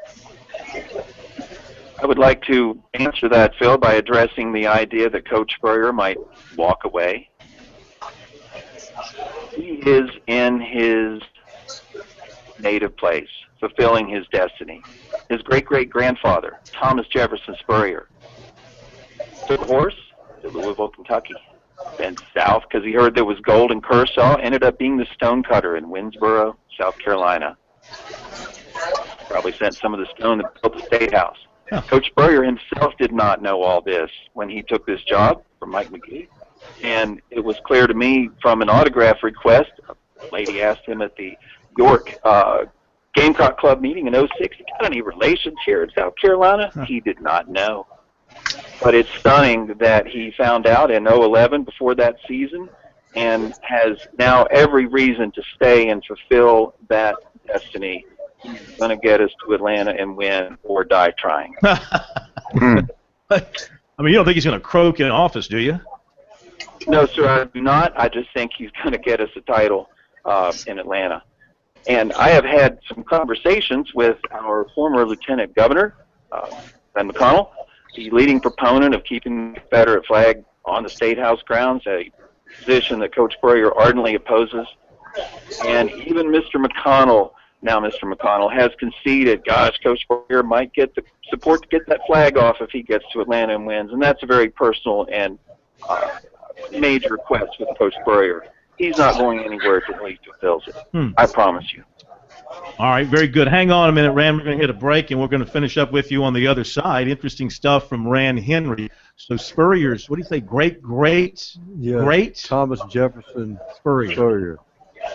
I would like to answer that, Phil, by addressing the idea that Coach Spurrier might walk away. He is in his native place, fulfilling his destiny. His great-great-grandfather, Thomas Jefferson Spurrier, took a horse to Louisville, Kentucky, then south because he heard there was gold in Kershaw, ended up being the stonecutter in Winnsboro, South Carolina. Probably sent some of the stone that built the State House. Coach Spurrier himself did not know all this when he took this job from Mike McGee. And it was clear to me from an autograph request, a lady asked him at the York Gamecock Club meeting in '06, "You got any relations here in South Carolina?" He did not know. But it's stunning that he found out in '11 before that season and has now every reason to stay and fulfill that destiny. He's going to get us to Atlanta and win or die trying. I mean, you don't think he's going to croak in office, do you? No, sir, I do not. I just think he's going to get us a title in Atlanta. And I have had some conversations with our former Lieutenant Governor, Ben McConnell, the leading proponent of keeping the Confederate flag on the State House grounds, a position that Coach Spurrier ardently opposes. And even Mr. McConnell, has conceded, gosh, Coach Spurrier might get the support to get that flag off if he gets to Atlanta and wins. And that's a very personal and major request with Coach Spurrier. He's not going anywhere until he fulfills it. I promise you. All right, very good. Hang on a minute, Rand. We're going to hit a break, and we're going to finish up with you on the other side. Interesting stuff from Rand Henry. So Spurrier's, what do you say, great Thomas Jefferson Spurrier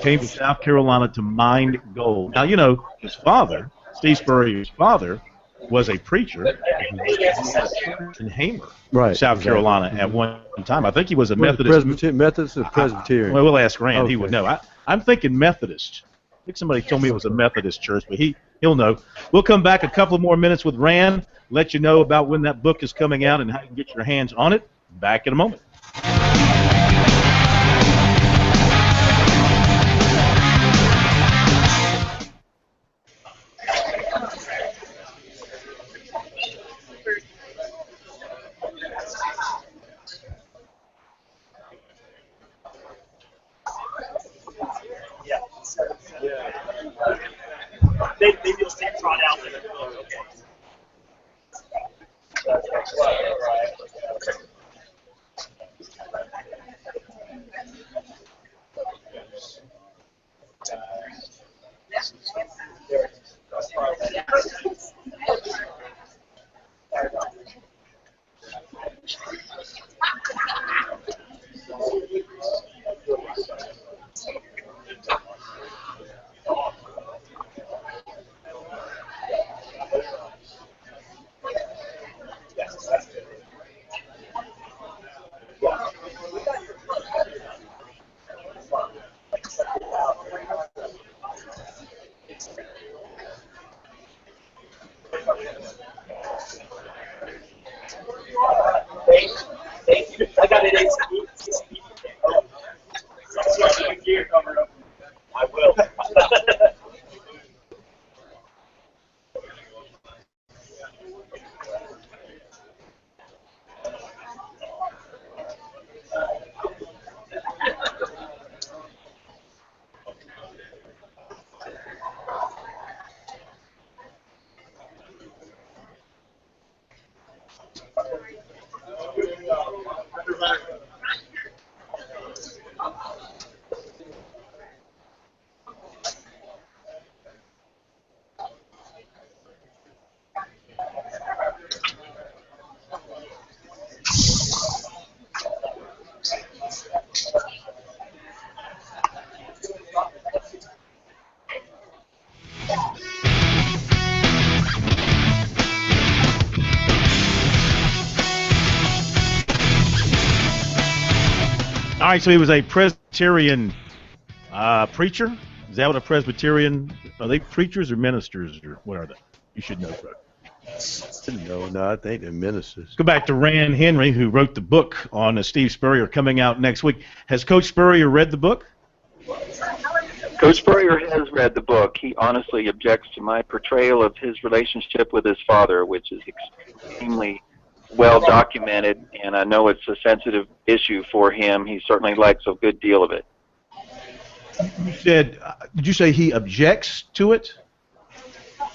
came to South Carolina to mine gold. Now, you know, his father, Steve Spurrier's father, was a preacher in Hamer, South Carolina, at one time. I think he was a Methodist. Methodist or Presbyterian? Well, we'll ask Rand. Okay. He would know. I'm thinking Methodist. I think somebody told me it was a Methodist church, but he'll know. We'll come back a couple more minutes with Rand, let you know about when that book is coming out and how you can get your hands on it. Back in a moment. They just get trot out with it. Okay. I got it. I will. All right, so he was a Presbyterian preacher. Is that what a Presbyterian? Are they preachers or ministers, or what are they? You should know, bro. No, I think they're ministers. Go back to Rand Henry, who wrote the book on Steve Spurrier, coming out next week. Has Coach Spurrier read the book? Coach Spurrier has read the book. He honestly objects to my portrayal of his relationship with his father, which is extremely well documented, and I know it's a sensitive issue for him. He certainly likes a good deal of it. You said, did you say he objects to it?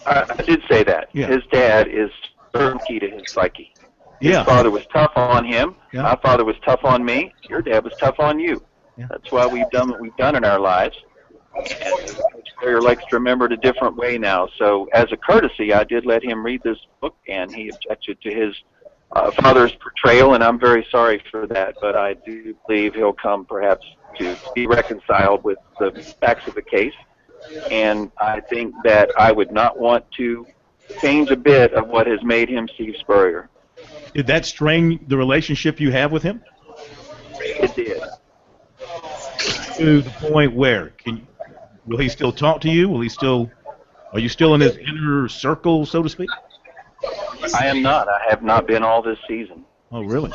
I did say that. Yeah. His dad is key to his psyche. His father was tough on him. Yeah. My father was tough on me. Your dad was tough on you. Yeah. That's why we've done what we've done in our lives. And Coach Spurrier likes to remember it a different way now. So as a courtesy, I did let him read this book, and he objected to his father's portrayal, and I'm very sorry for that, but I do believe he'll come perhaps to be reconciled with the facts of the case. And I think that I would not want to change a bit of what has made him Steve Spurrier. Did that strain the relationship you have with him? It did. To the point where will he still talk to you? Are you still in his inner circle, so to speak? I am not. I have not been all this season. Oh, really?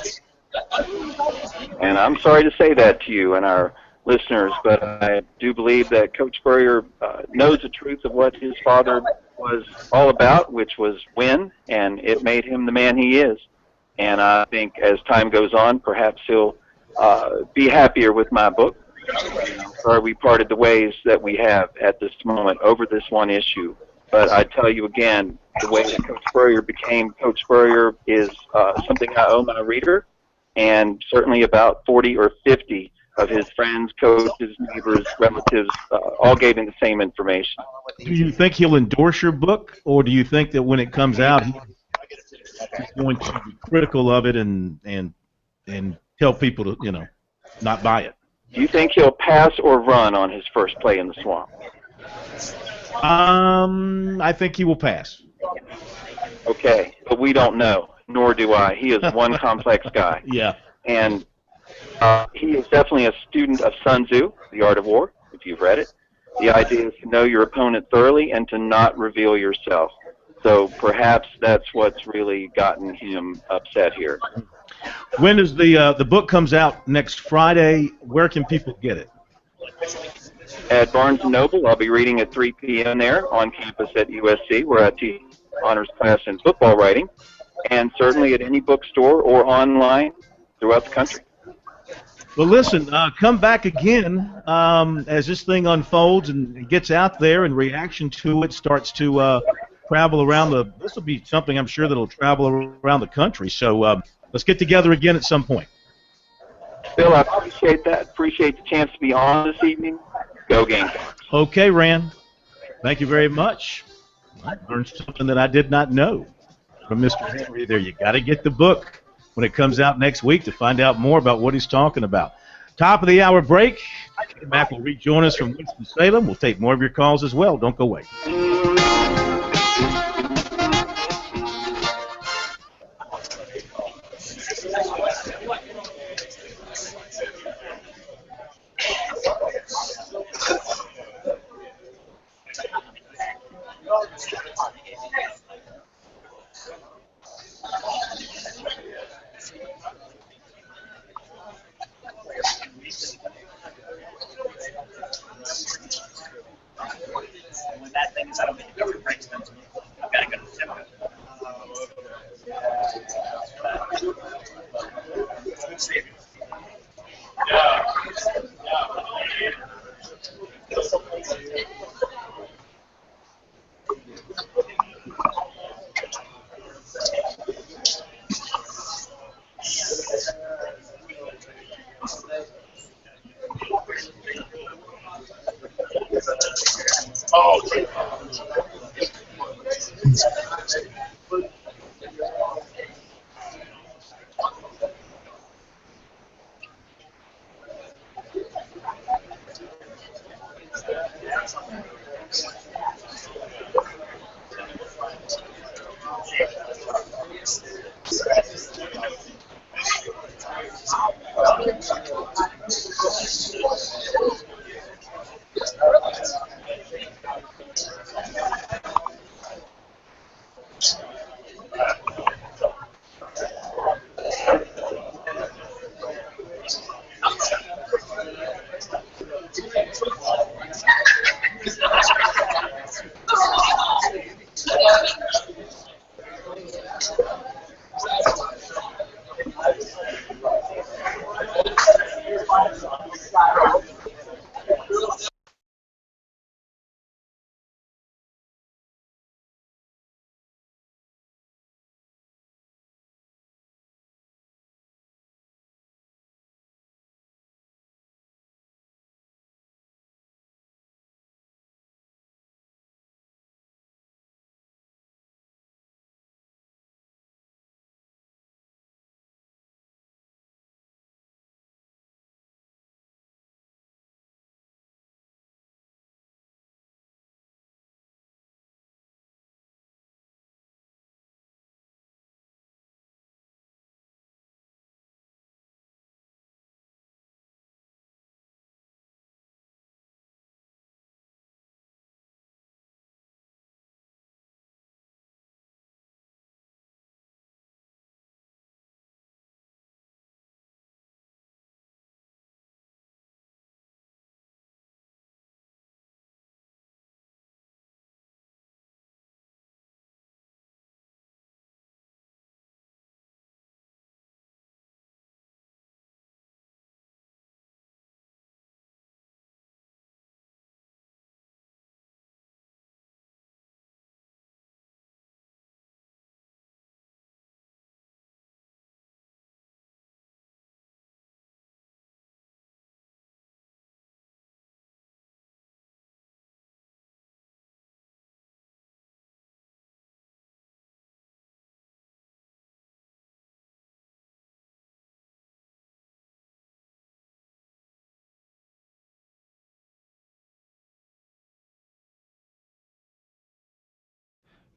And I'm sorry to say that to you and our listeners, but I do believe that Coach Spurrier knows the truth of what his father was all about, which was win, and it made him the man he is. And I think as time goes on, perhaps he'll be happier with my book. I'm sorry we parted the ways that we have at this moment over this one issue. But I tell you again, the way that Coach Spurrier became Coach Spurrier is something I owe my reader, and certainly about 40 or 50 of his friends, coaches, neighbors, relatives, all gave him the same information. Do you think he'll endorse your book, or do you think that when it comes out, he's going to be critical of it and tell people to, not buy it? Do you think he'll pass or run on his first play in the Swamp? I think he will pass. Okay, but we don't know, nor do I. He is one complex guy. Yeah. And he is definitely a student of Sun Tzu, The Art of War, if you've read it. The idea is to know your opponent thoroughly and to not reveal yourself. So perhaps that's what's really gotten him upset here. When does the book comes out next Friday? Where can people get it? At Barnes & Noble. I'll be reading at 3 p.m. there on campus at USC, where I teach honors class in football writing, and certainly at any bookstore or online throughout the country. Well, listen, come back again as this thing unfolds and gets out there and reaction to it starts to travel around this will be something I'm sure that will travel around the country. So let's get together again at some point. Bill, I appreciate that. Appreciate the chance to be on this evening. Go Gamecocks. Okay, Rand. Thank you very much. I learned something that I did not know from Mr. Henry there. You got to get the book when it comes out next week to find out more about what he's talking about. Top of the hour break. Mac will rejoin us from Winston-Salem. We'll take more of your calls as well. Don't go away. When that thing is, I don't think you go to breaks them. I've got to go to the gym.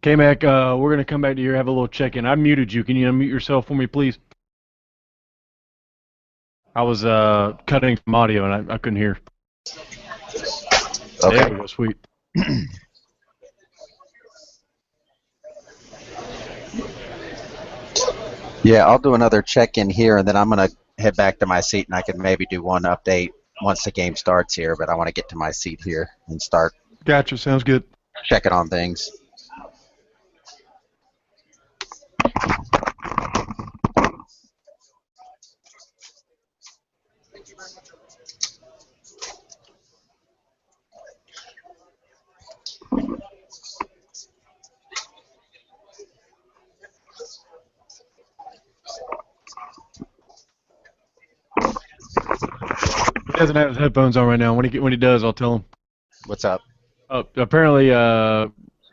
K-Mac, we're going to come back to you, have a little check-in. I muted you. Can you unmute yourself for me, please? I was cutting some audio, and I couldn't hear. Okay. There we go, sweet. Yeah, I'll do another check-in here, and then I'm going to head back to my seat, and I can maybe do one update once the game starts here, but I want to get to my seat here and start Gotcha, sounds good. checking on things. He doesn't have his headphones on right now. When he does, I'll tell him. What's up? Apparently,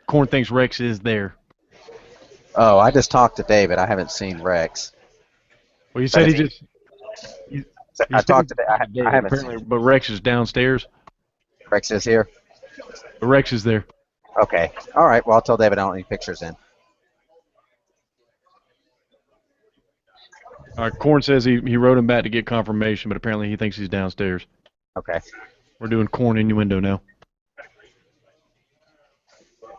Corn thinks Rex is there. Oh, I just talked to David. I haven't seen Rex. Well, you said he just... I talked to I haven't apparently, seen. but Rex is downstairs. Rex is here? But Rex is there. Okay. All right. Well, I'll tell David I don't need pictures in. All right, Corn says he wrote him back to get confirmation, but apparently he thinks he's downstairs. Okay. We're doing Corn innuendo now.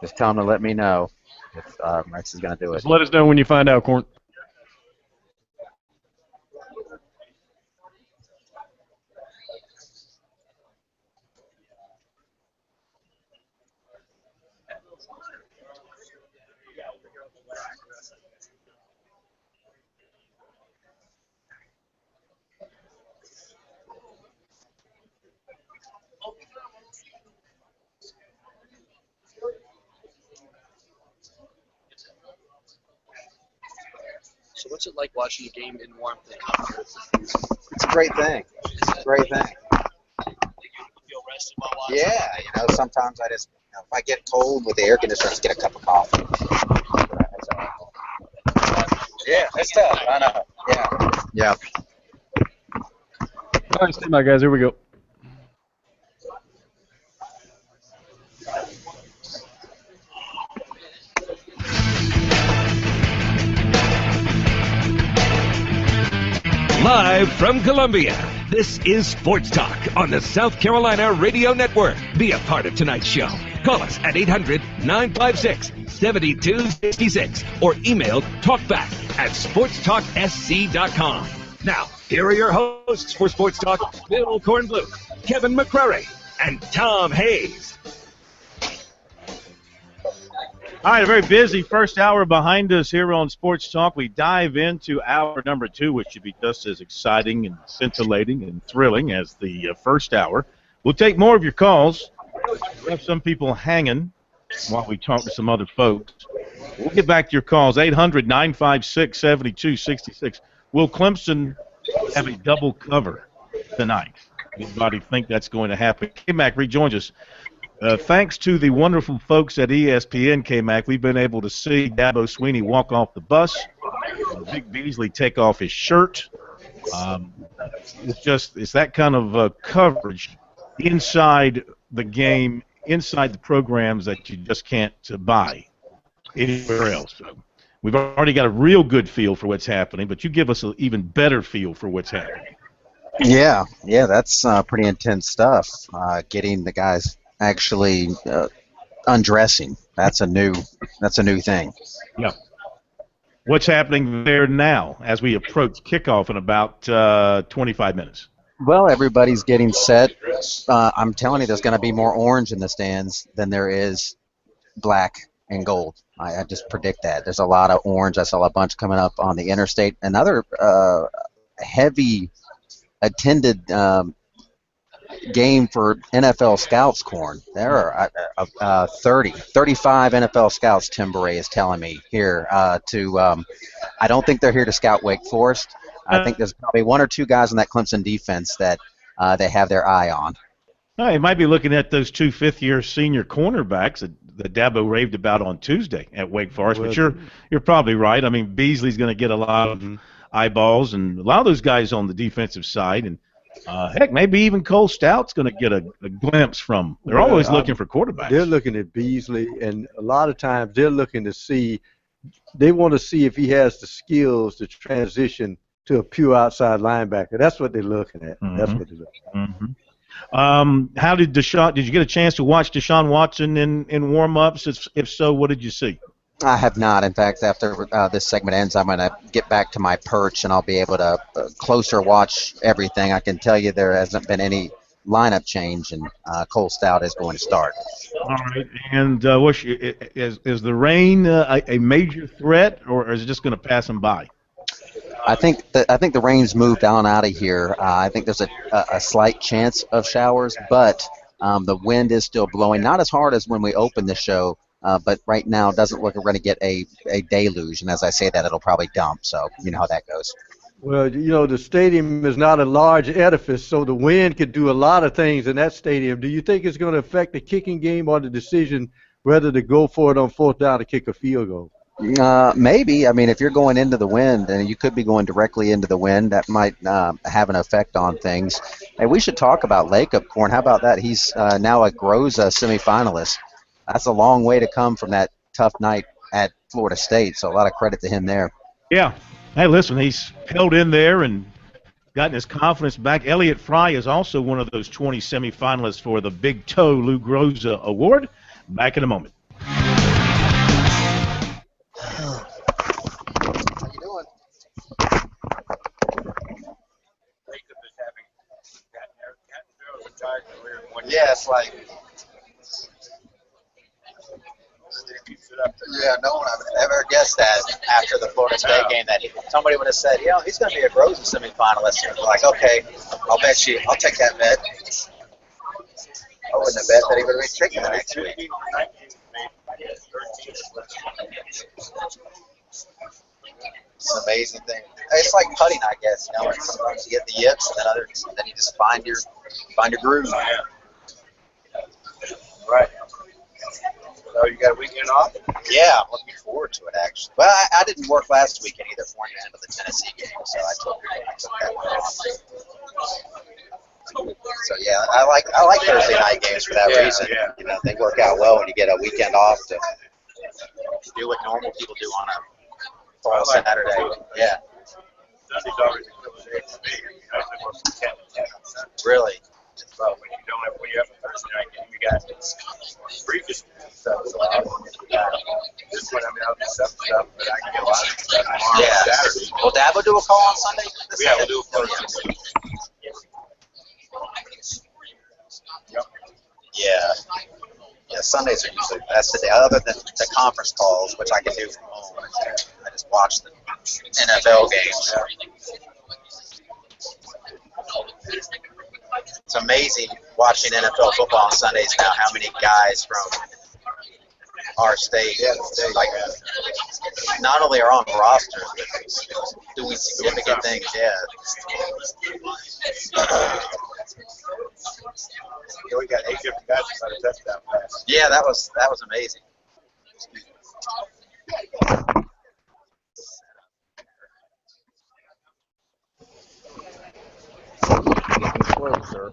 Just tell him to let me know if Rex is going to do it. Just let us know when you find out, Corn. So what's it like watching a game in warmth? It's a great thing. It's a great thing. You feel rested while watching? Yeah, sometimes I just, if I get cold with the air conditioner, I just get a cup of coffee. Yeah, it's tough. I know. Yeah. Yeah. All right, stand by, guys. Here we go. Live from Columbia, this is Sports Talk on the South Carolina Radio Network. Be a part of tonight's show. Call us at 800-956-7266 or email talkback@sportstalksc.com. Now, here are your hosts for Sports Talk, Bill Kornblue, Kevin McCrary, and Tom Hayes. All right, a very busy first hour behind us here on Sports Talk. We dive into hour number 2, which should be just as exciting and scintillating and thrilling as the first hour. We'll take more of your calls. We have some people hanging while we talk to some other folks. We'll get back to your calls, 800-956-7266. Will Clemson have a double cover tonight? Anybody think that's going to happen? K-Mac rejoins us. Thanks to the wonderful folks at ESPN, K-Mac, we've been able to see Dabo Swinney walk off the bus, Vic Beasley take off his shirt. It's that kind of coverage inside the game, inside the programs that you just can't buy anywhere else. So we've already got a real good feel for what's happening, but you give us an even better feel for what's happening. Yeah, that's pretty intense stuff. Getting the guys actually undressing. That's a new thing. Yeah. What's happening there now as we approach kickoff in about 25 minutes? Well, everybody's getting set. I'm telling you, there's going to be more orange in the stands than there is black and gold. I just predict that. There's a lot of orange. I saw a bunch coming up on the interstate. Another heavy attended game for NFL scouts, Corn. There are 35 NFL scouts, Tim Beret is telling me here. I don't think they're here to scout Wake Forest. I think there's probably one or two guys in that Clemson defense that they have their eye on. You might be looking at those 2 fifth-year senior cornerbacks that Dabo raved about on Tuesday at Wake Forest. But you're probably right. I mean, Beasley's going to get a lot of eyeballs, and a lot of those guys on the defensive side. And Heck, maybe even Cole Stout's going to get a glimpse from. They're always looking for quarterbacks. They're looking at Beasley, and a lot of times they're looking to see. They want to see if he has the skills to transition to a pure outside linebacker. That's what they're looking at. Mm-hmm. That's what they're looking at. Mm-hmm. How did Deshaun? Did you get a chance to watch Deshaun Watson in warm-ups? If so, what did you see? I have not. In fact, after this segment ends, I'm going to get back to my perch, and I'll be able to closer watch everything. I can tell you there hasn't been any lineup change, and Cole Stout is going to start. All right. And is the rain a major threat, or is it just going to pass him by? I think the rain's moved on out of here. I think there's a slight chance of showers, but the wind is still blowing. Not as hard as when we opened the show. But right now, it doesn't look like we're going to get a deluge. And as I say that, it'll probably dump. So you know how that goes. Well, the stadium is not a large edifice, so the wind could do a lot of things in that stadium. Do you think it's going to affect the kicking game or the decision whether to go for it on fourth down to kick a field goal? Maybe. I mean, if you're going into the wind, and you could be going directly into the wind, that might have an effect on things. Hey, we should talk about Lacob, Corn. How about that? He's now a Groza semifinalist. That's a long way to come from that tough night at Florida State, so a lot of credit to him there. Yeah. Hey, listen, he's held in there and gotten his confidence back. Elliott Fry is also one of those 20 semifinalists for the Big Toe Lou Groza Award. Back in a moment. How you doing? Yeah, it's like... Yeah, no one would ever guessed that after the Florida State game that somebody would have said, he's going to be a Groza semifinalist. And like, okay, I'll bet you, I'll take that bet. I wouldn't have bet that he would have been kicking the next week. It's an amazing thing. It's like putting, I guess. Sometimes you get the yips, and then you just find your groove. Right. So you got a weekend off? Yeah, I'm looking forward to it, actually. Well, I didn't work last weekend either for you into the Tennessee game, so I took that one off. So yeah, I like Thursday night games for that reason. Yeah. They work out well when you get a weekend off to do what normal people do on a fall Saturday. Yeah. Sunday's always a good day for me. They work from 10 to 10 on Sunday. Really? But when you have a Thursday night game, you got briefest stuff. So this one, I'll do some stuff, but I can get a lot of stuff tomorrow and Saturday. Will Dabo do a call on Sunday? Yeah, we'll do a call on Sunday. Yep. Yeah. Yeah, Sundays are usually, that's the day, other than the conference calls, which I can do from home. I just watch the NFL games. It's amazing watching NFL football on Sundays now, how many guys from our state, not only are on rosters, but doing significant things, We got 8 different guys who got a touchdown pass. Yeah, that was amazing. Well, sir.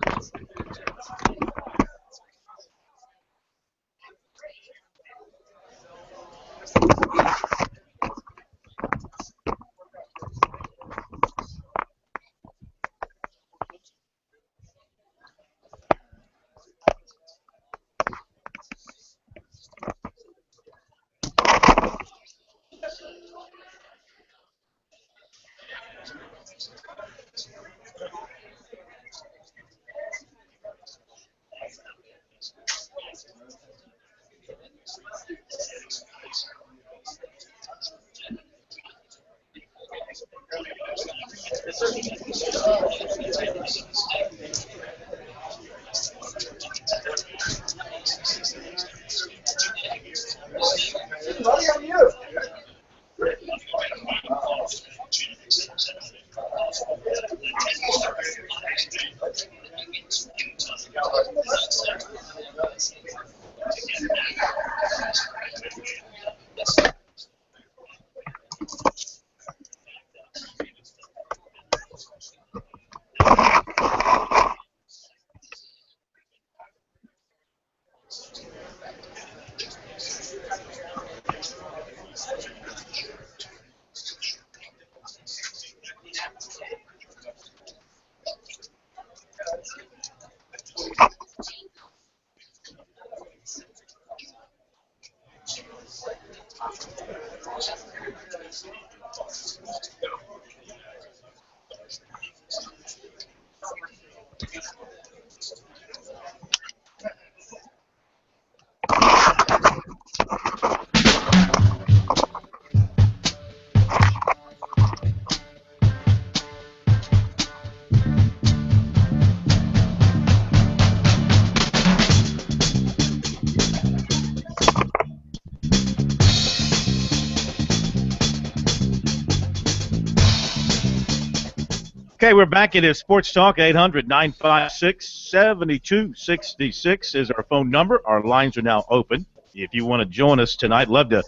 Okay, we're back. It is Sports Talk. 800-956-7266 is our phone number. Our lines are now open. If you want to join us tonight, love to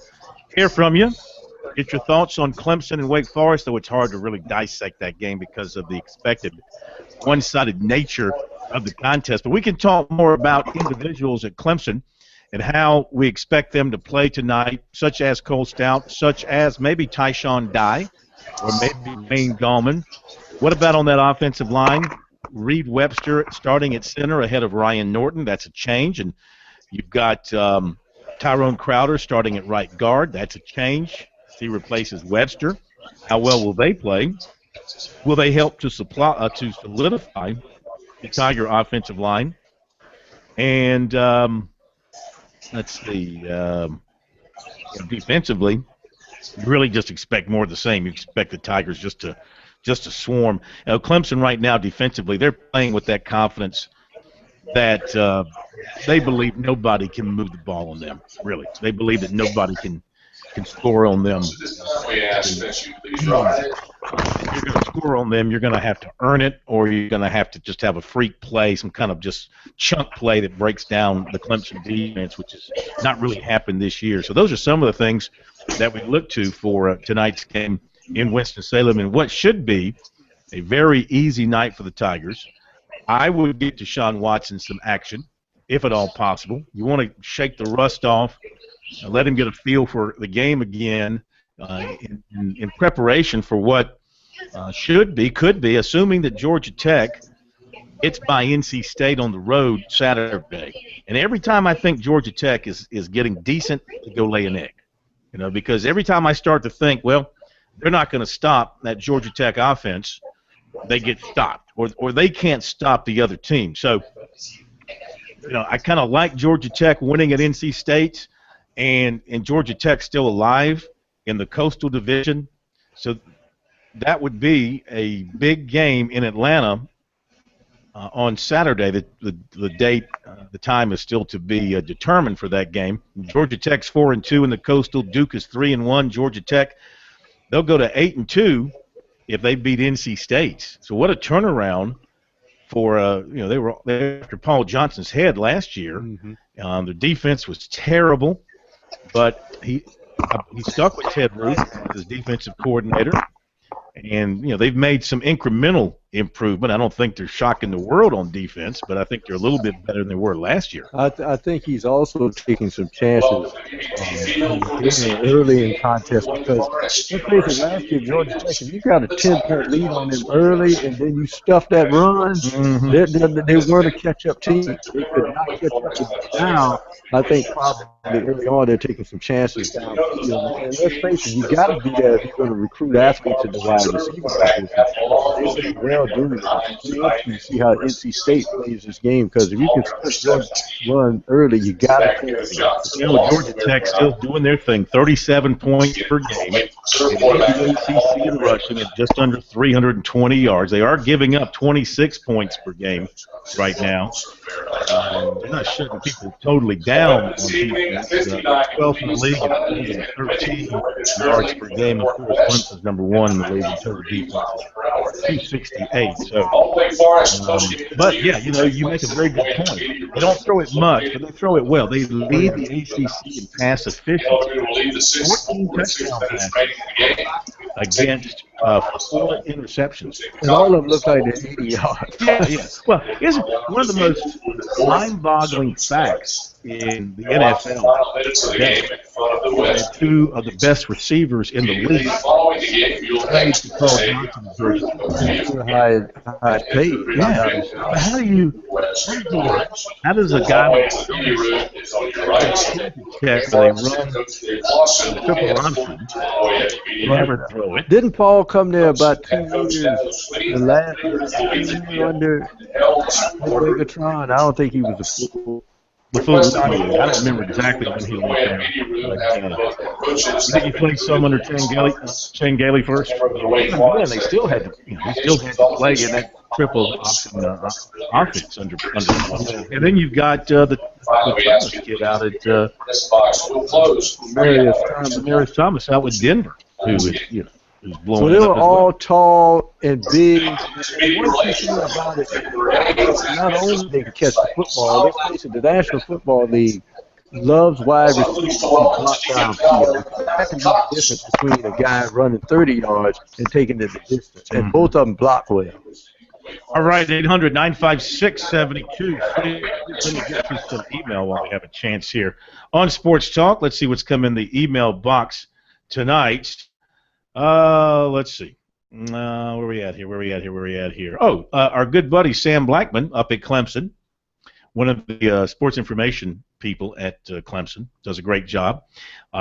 hear from you. Get your thoughts on Clemson and Wake Forest, though it's hard to really dissect that game because of the expected one-sided nature of the contest. But we can talk more about individuals at Clemson and how we expect them to play tonight, such as Cole Stout, such as maybe Tyshawn Dye, or maybe Wayne Gallman. What about on that offensive line? Reed Webster starting at center ahead of Ryan Norton. That's a change. And you've got Tyrone Crowder starting at right guard. That's a change. He replaces Webster. How well will they play? Will they help to solidify the Tiger offensive line? And let's see. Defensively, you really just expect more of the same. You expect the Tigers just to swarm. Clemson right now defensively, they're playing with that confidence that they believe nobody can move the ball on them. Really, they believe that nobody can score on them. If you're going to score on them, you're going to have to earn it, or you're going to have to just have a freak play, some kind of just chunk play that breaks down the Clemson defense, which has not really happened this year. So those are some of the things that we look to for tonight's game in Winston-Salem, and what should be a very easy night for the Tigers. I would get Deshaun Watson some action, if at all possible. You want to shake the rust off, let him get a feel for the game again in preparation for what could be, assuming that Georgia Tech gets by NC State on the road Saturday. And every time I think Georgia Tech is getting decent to go lay an egg, because every time I start to think, well, they're not going to stop that Georgia Tech offense, they get stopped, or they can't stop the other team. So, I kind of like Georgia Tech winning at NC State, and Georgia Tech still alive in the Coastal Division. So that would be a big game in Atlanta on Saturday. The date, the time is still to be determined for that game. Georgia Tech's 4-2 in the Coastal. Duke is 3-1. Georgia Tech, they'll go to 8-2 if they beat NC State. So what a turnaround for they were after Paul Johnson's head last year. Mm-hmm. The defense was terrible, but he stuck with Ted Ruth as his defensive coordinator. And, they've made some incremental improvement. I don't think they're shocking the world on defense, but I think they're a little bit better than they were last year. I think he's also taking some chances early in contest because, let's face it, last year, Georgia Tech, if you got a 10-point lead on them early and then you stuff that run, they weren't a catch-up team. They could not catch up. Now, I think probably early on they're taking some chances downfield. And let's face it, you got to be there if you're going to recruit athletes in the wide receiver position. Well, you see how NC State plays this game because if you can run early, you got to. Georgia Tech still doing their thing, 37 points per game. The ACC in rushing at just under 320 yards. They are giving up 26 points per game right now. They're not shutting people totally down on defense. 12th in the league at 13 yards per game. Of course, Clemson's number one in the league in total defense, 268. So, but yeah, you make a very good point. They don't throw it much, but they throw it well. They lead the ACC in pass efficiency. 14 touchdown passes against 4 interceptions. And all of them look like they're 80 yards. Yeah. Well, isn't one of the most mind-boggling facts in the NFL today that 2 of the best receivers in the league played for Paul Johnson. High paid. Yeah. How does a guy like they run triple option never throw it? Didn't Paul come there about 2 years the last year under Megatron? I don't think he was a full. I don't remember exactly when he went there. I think he played some under Shane Gailey first. Yeah, they still had to, play in that triple option offense under. And then you've got the Thomas kid out at Marius Thomas out with Denver, who is who's So blowing they it were up as well. all tall and big. And one key thing about it, not only they can catch the football, let's face it, the National Football League loves wide receivers in block downfield. That can be the difference between a guy running 30 yards and taking it the distance. And both of them block well. All right, 800-956-72. Let me get to some email while we have a chance here. On Sports Talk, let's see what's come in the email box tonight. Let's see. Where we at here? Oh, our good buddy Sam Blackman up at Clemson, one of the sports information people at Clemson, does a great job.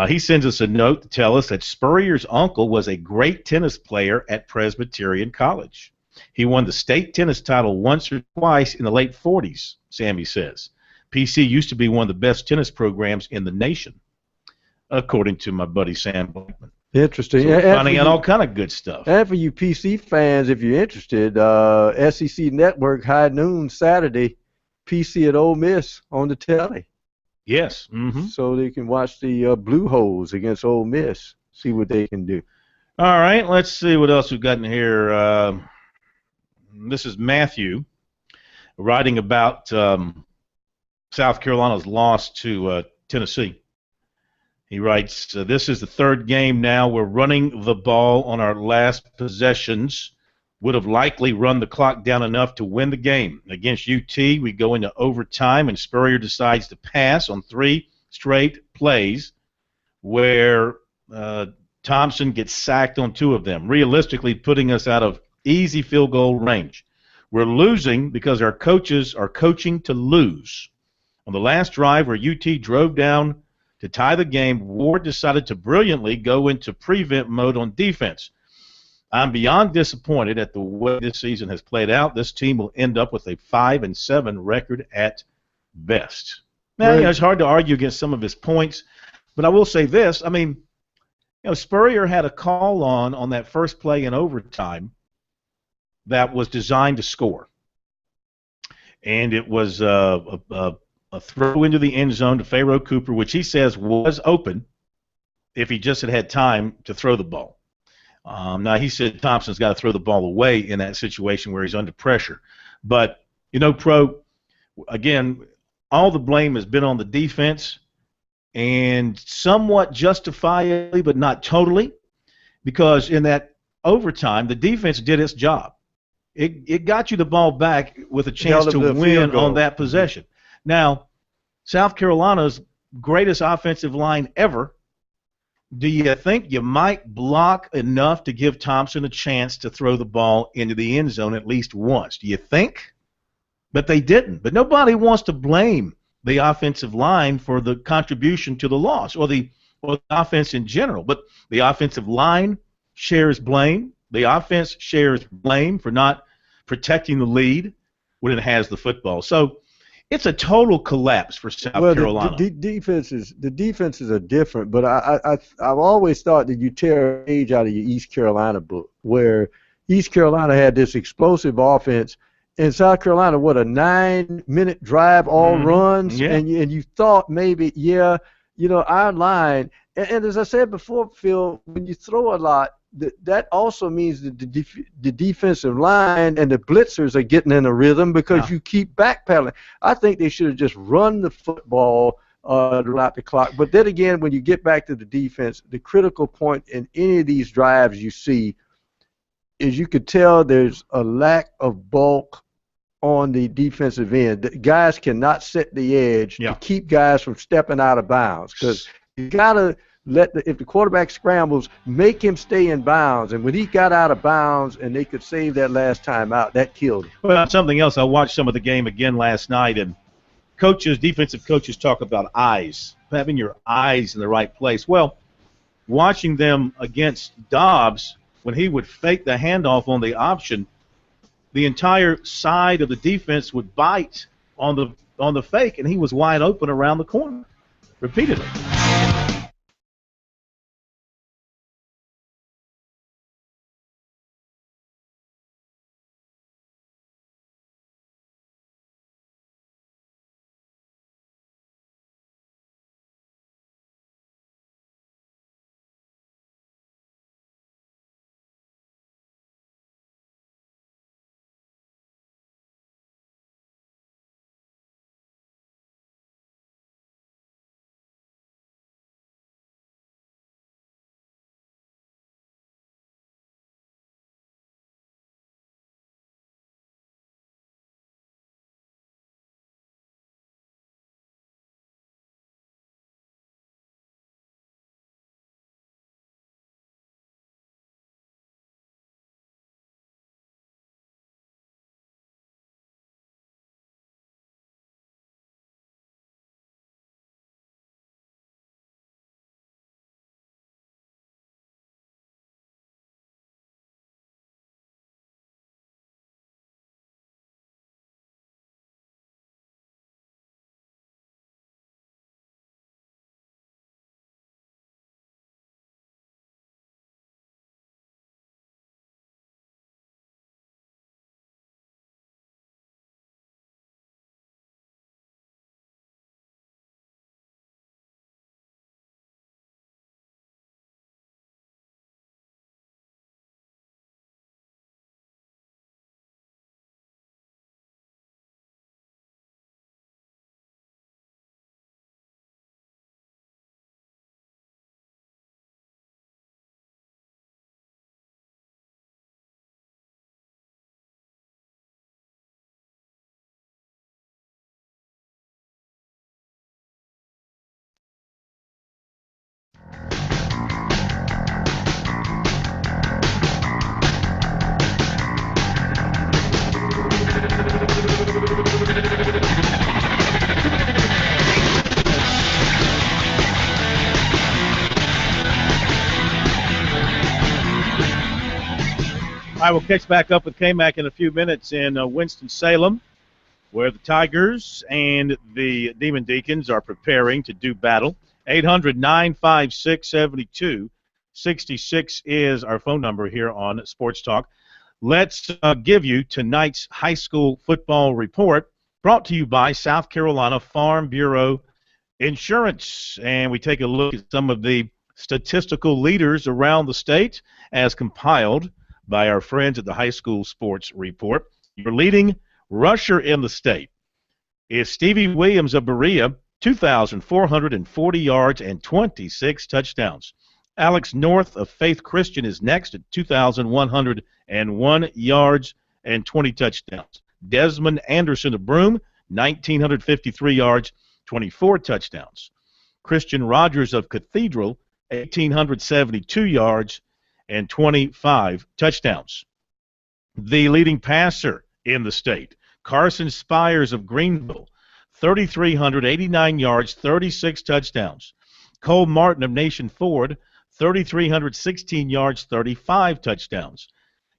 He sends us a note to tell us that Spurrier's uncle was a great tennis player at Presbyterian College. He won the state tennis title once or twice in the late 40s, Sammy says. PC used to be one of the best tennis programs in the nation, according to my buddy Sam Blackman. Interesting. So finding out all kind of good stuff. And for you PC fans, if you're interested, SEC Network, high noon Saturday, PC at Ole Miss on the telly. Yes. Mm-hmm. So they can watch the Blue Hose against Ole Miss, see what they can do. All right, let's see what else we've got in here. This is Matthew writing about South Carolina's loss to Tennessee. He writes, this is the third game now. We're running the ball on our last possessions. Would have likely run the clock down enough to win the game. Against UT, we go into overtime, and Spurrier decides to pass on 3 straight plays where Thompson gets sacked on 2 of them, realistically putting us out of easy field goal range. We're losing because our coaches are coaching to lose. On the last drive where UT drove down to tie the game, Ward decided to brilliantly go into prevent mode on defense. I'm beyond disappointed at the way this season has played out. This team will end up with a 5-7 record at best. Now, it's hard to argue against some of his points, but I will say this. I mean, Spurrier had a call on that first play in overtime that was designed to score. And it was a throw into the end zone to Pharaoh Cooper, which he says was open if he just had time to throw the ball. Now, he said Thompson's got to throw the ball away in that situation where he's under pressure. But, Pro, again, all the blame has been on the defense, and somewhat justifiably but not totally, because in that overtime, the defense did its job. It got you the ball back with a chance to win on that possession. Now, South Carolina's greatest offensive line ever, do you think you might block enough to give Thompson a chance to throw the ball into the end zone at least once? Do you think? But they didn't. But nobody wants to blame the offensive line for the contribution to the loss or the offense in general. But the offensive line shares blame. The offense shares blame for not protecting the lead when it has the football. So it's a total collapse for South Carolina. The defenses are different, but I've always thought that you tear a page out of your East Carolina book, where East Carolina had this explosive offense, and South Carolina, what, a 9-minute drive, all runs, and you thought maybe, our line, and as I said before, Phil, when you throw a lot, that also means that the defensive line and the blitzers are getting in a rhythm because you keep backpedaling. I think they should have just run the football throughout the clock. But then again, when you get back to the defense, the critical point in any of these drives you see is you could tell there's a lack of bulk on the defensive end. The guys cannot set the edge to keep guys from stepping out of bounds, because you got to if the quarterback scrambles, make him stay in bounds. And when he got out of bounds and they could save that last time out, that killed him. Well, something else, I watched some of the game again last night, and defensive coaches talk about eyes, having your eyes in the right place. Well, watching them against Dobbs, when he would fake the handoff on the option, the entire side of the defense would bite on the fake, and he was wide open around the corner repeatedly. right, we'll catch back up with K-Mac in a few minutes in Winston-Salem, where the Tigers and the Demon Deacons are preparing to do battle. 800-956-7266 is our phone number here on Sports Talk. Let's give you tonight's high school football report, brought to you by South Carolina Farm Bureau Insurance. And we take a look at some of the statistical leaders around the state as compiled by our friends at the High School Sports Report. Your leading rusher in the state is Stevie Williams of Berea, 2,440 yards and 26 touchdowns. Alex North of Faith Christian is next at 2,101 yards and 20 touchdowns. Desmond Anderson of Broome, 1,953 yards, 24 touchdowns. Christian Rogers of Cathedral, 1,872 yards and 25 touchdowns. The leading passer in the state, Carson Spires of Greenville, 3,389 yards, 36 touchdowns. Cole Martin of Nation Ford, 3,316 yards, 35 touchdowns.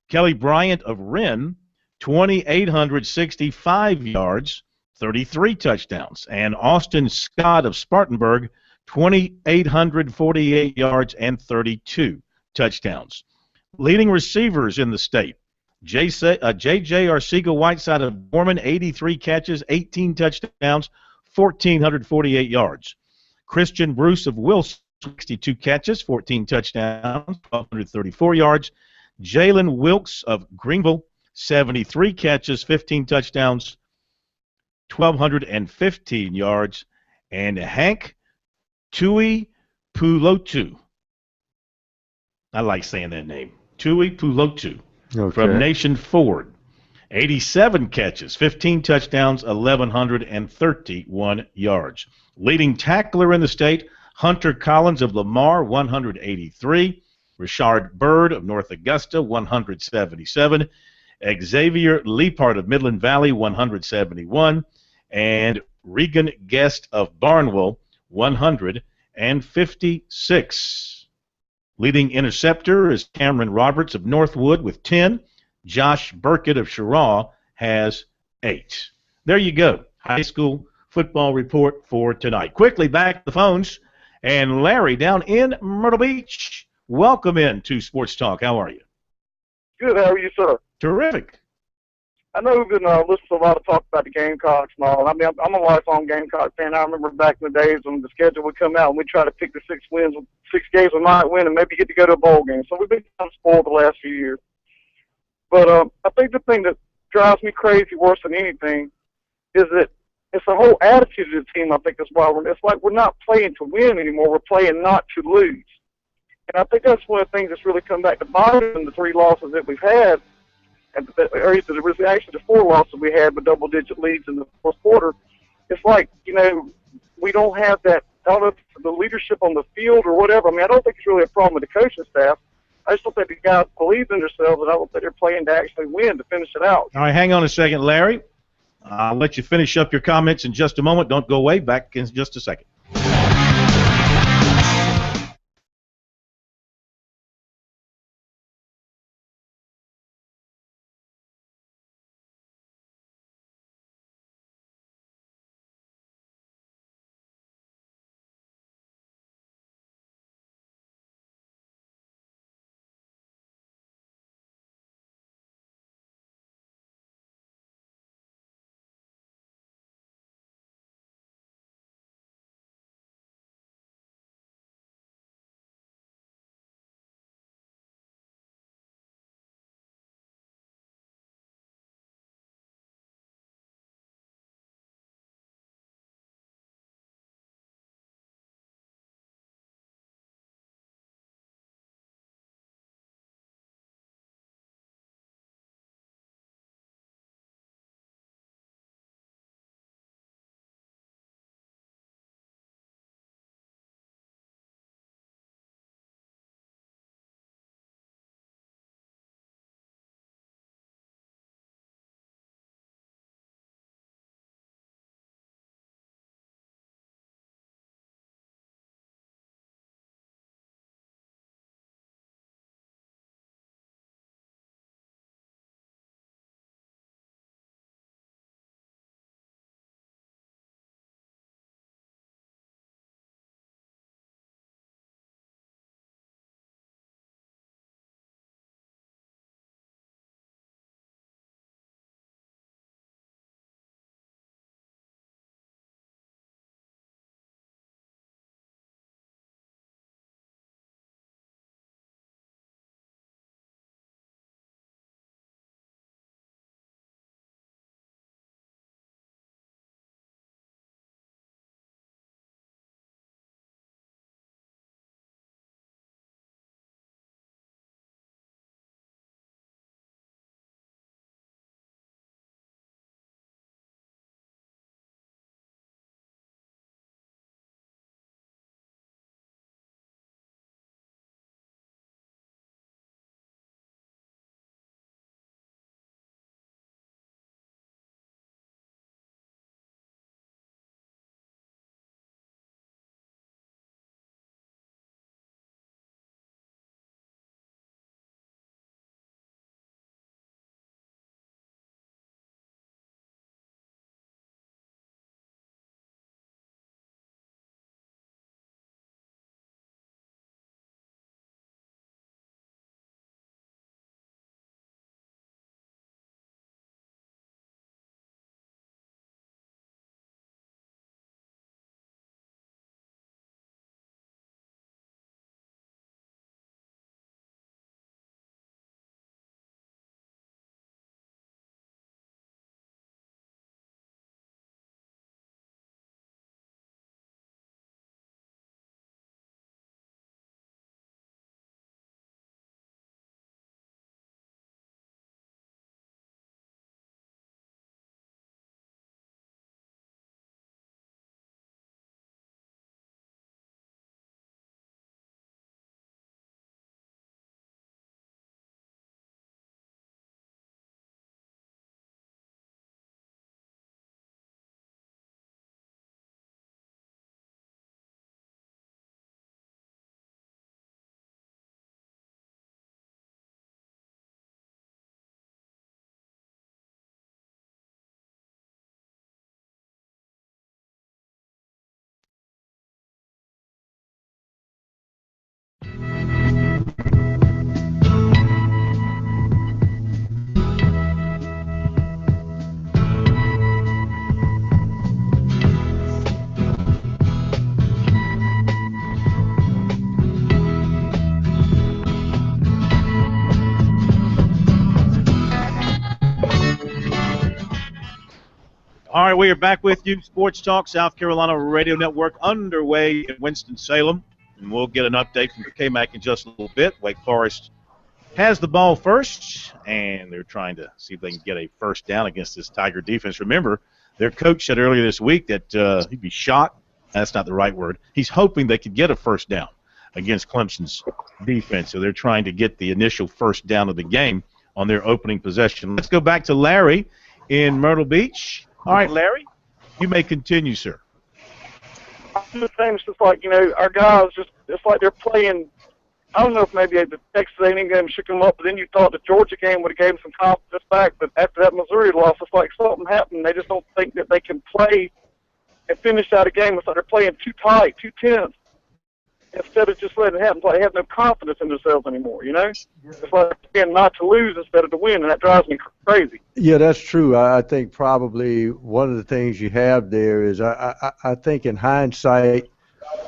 Kelly Bryant of Wren, 2,865 yards, 33 touchdowns. And Austin Scott of Spartanburg, 2,848 yards and 32 touchdowns. Leading receivers in the state, J.J. Arcega-Whiteside of Norman, 83 catches, 18 touchdowns, 1,448 yards. Christian Bruce of Wilson, 62 catches, 14 touchdowns, 1,234 yards. Jalen Wilkes of Greenville, 73 catches, 15 touchdowns, 1,215 yards. And Hank Tui Pulotu, I like saying that name, Tui Pulotu, from Nation Ford, 87 catches, 15 touchdowns, 1,131 yards. Leading tackler in the state, Hunter Collins of Lamar, 183. Richard Bird of North Augusta, 177. Xavier Leapart of Midland Valley, 171. And Regan Guest of Barnwell, 156. Leading interceptor is Cameron Roberts of Northwood with 10. Josh Burkett of Cheraw has 8. There you go. High school football report for tonight. Quickly back to the phones. And Larry down in Myrtle Beach. Welcome in to Sports Talk. How are you? Good. How are you, sir? Terrific. I know we've been listening to a lot of talk about the Gamecocks and all. I mean, I'm a lifelong Gamecock fan. I remember back in the days when the schedule would come out and we'd try to pick the 6 games we might win and maybe get to go to a bowl game. So we've been kind of spoiled the last few years. But I think the thing that drives me crazy worse than anything is that it's the whole attitude of the team. I think that's why it's like we're not playing to win anymore. We're playing not to lose. And I think that's one of the things that's really come back to bite us in the 3 losses that we've had. And there was actually the 4 losses we had with double-digit leads in the fourth quarter. It's like, we don't have that, I don't know if it's the leadership on the field or whatever. I mean, I don't think it's really a problem with the coaching staff. I just don't think the guys believe in themselves, and I don't think they're playing to actually win, to finish it out. All right, hang on a second, Larry. I'll let you finish up your comments in just a moment. Don't go away. Back in just a second. All right, we are back with you. Sports Talk South Carolina Radio Network underway in Winston-Salem. And we'll get an update from K-Mac in just a little bit. Wake Forest has the ball first, and they're trying to see if they can get a first down against this Tiger defense. Remember, their coach said earlier this week that he'd be shocked. That's not the right word. He's hoping they could get a first down against Clemson's defense. So they're trying to get the initial first down of the game on their opening possession. Let's go back to Larry in Myrtle Beach. All right, Larry, you may continue, sir. The thing is just like, our guys, it's like they're playing. I don't know if maybe the Texas A&M game shook them up, but then you thought the Georgia game would have given them some confidence back. But after that Missouri loss, it's like something happened. They just don't think that they can play and finish out a game. It's like they're playing too tight, too tense, instead of just letting it happen. It's like they have no confidence in themselves anymore, It's like they're playing not to lose instead of to win, and that drives me crazy. Yeah, that's true. I think probably one of the things you have there is I think in hindsight,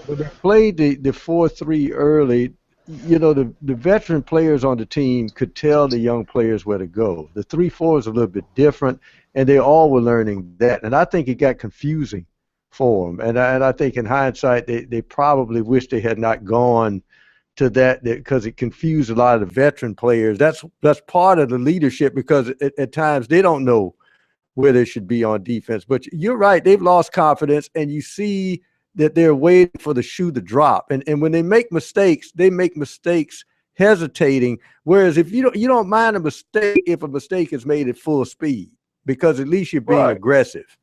when they played the 4-3 early, the veteran players on the team could tell the young players where to go. The 3-4 is a little bit different, and they all were learning that. And I think it got confusing for them. And I think in hindsight, they probably wish they had not gone to that because it confused a lot of the veteran players. That's part of the leadership, because at times they don't know where they should be on defense. But you're right, they've lost confidence, and you see that they're waiting for the shoe to drop. And when they make mistakes hesitating. Whereas if you don't mind a mistake if a mistake is made at full speed, because at least you're being aggressive.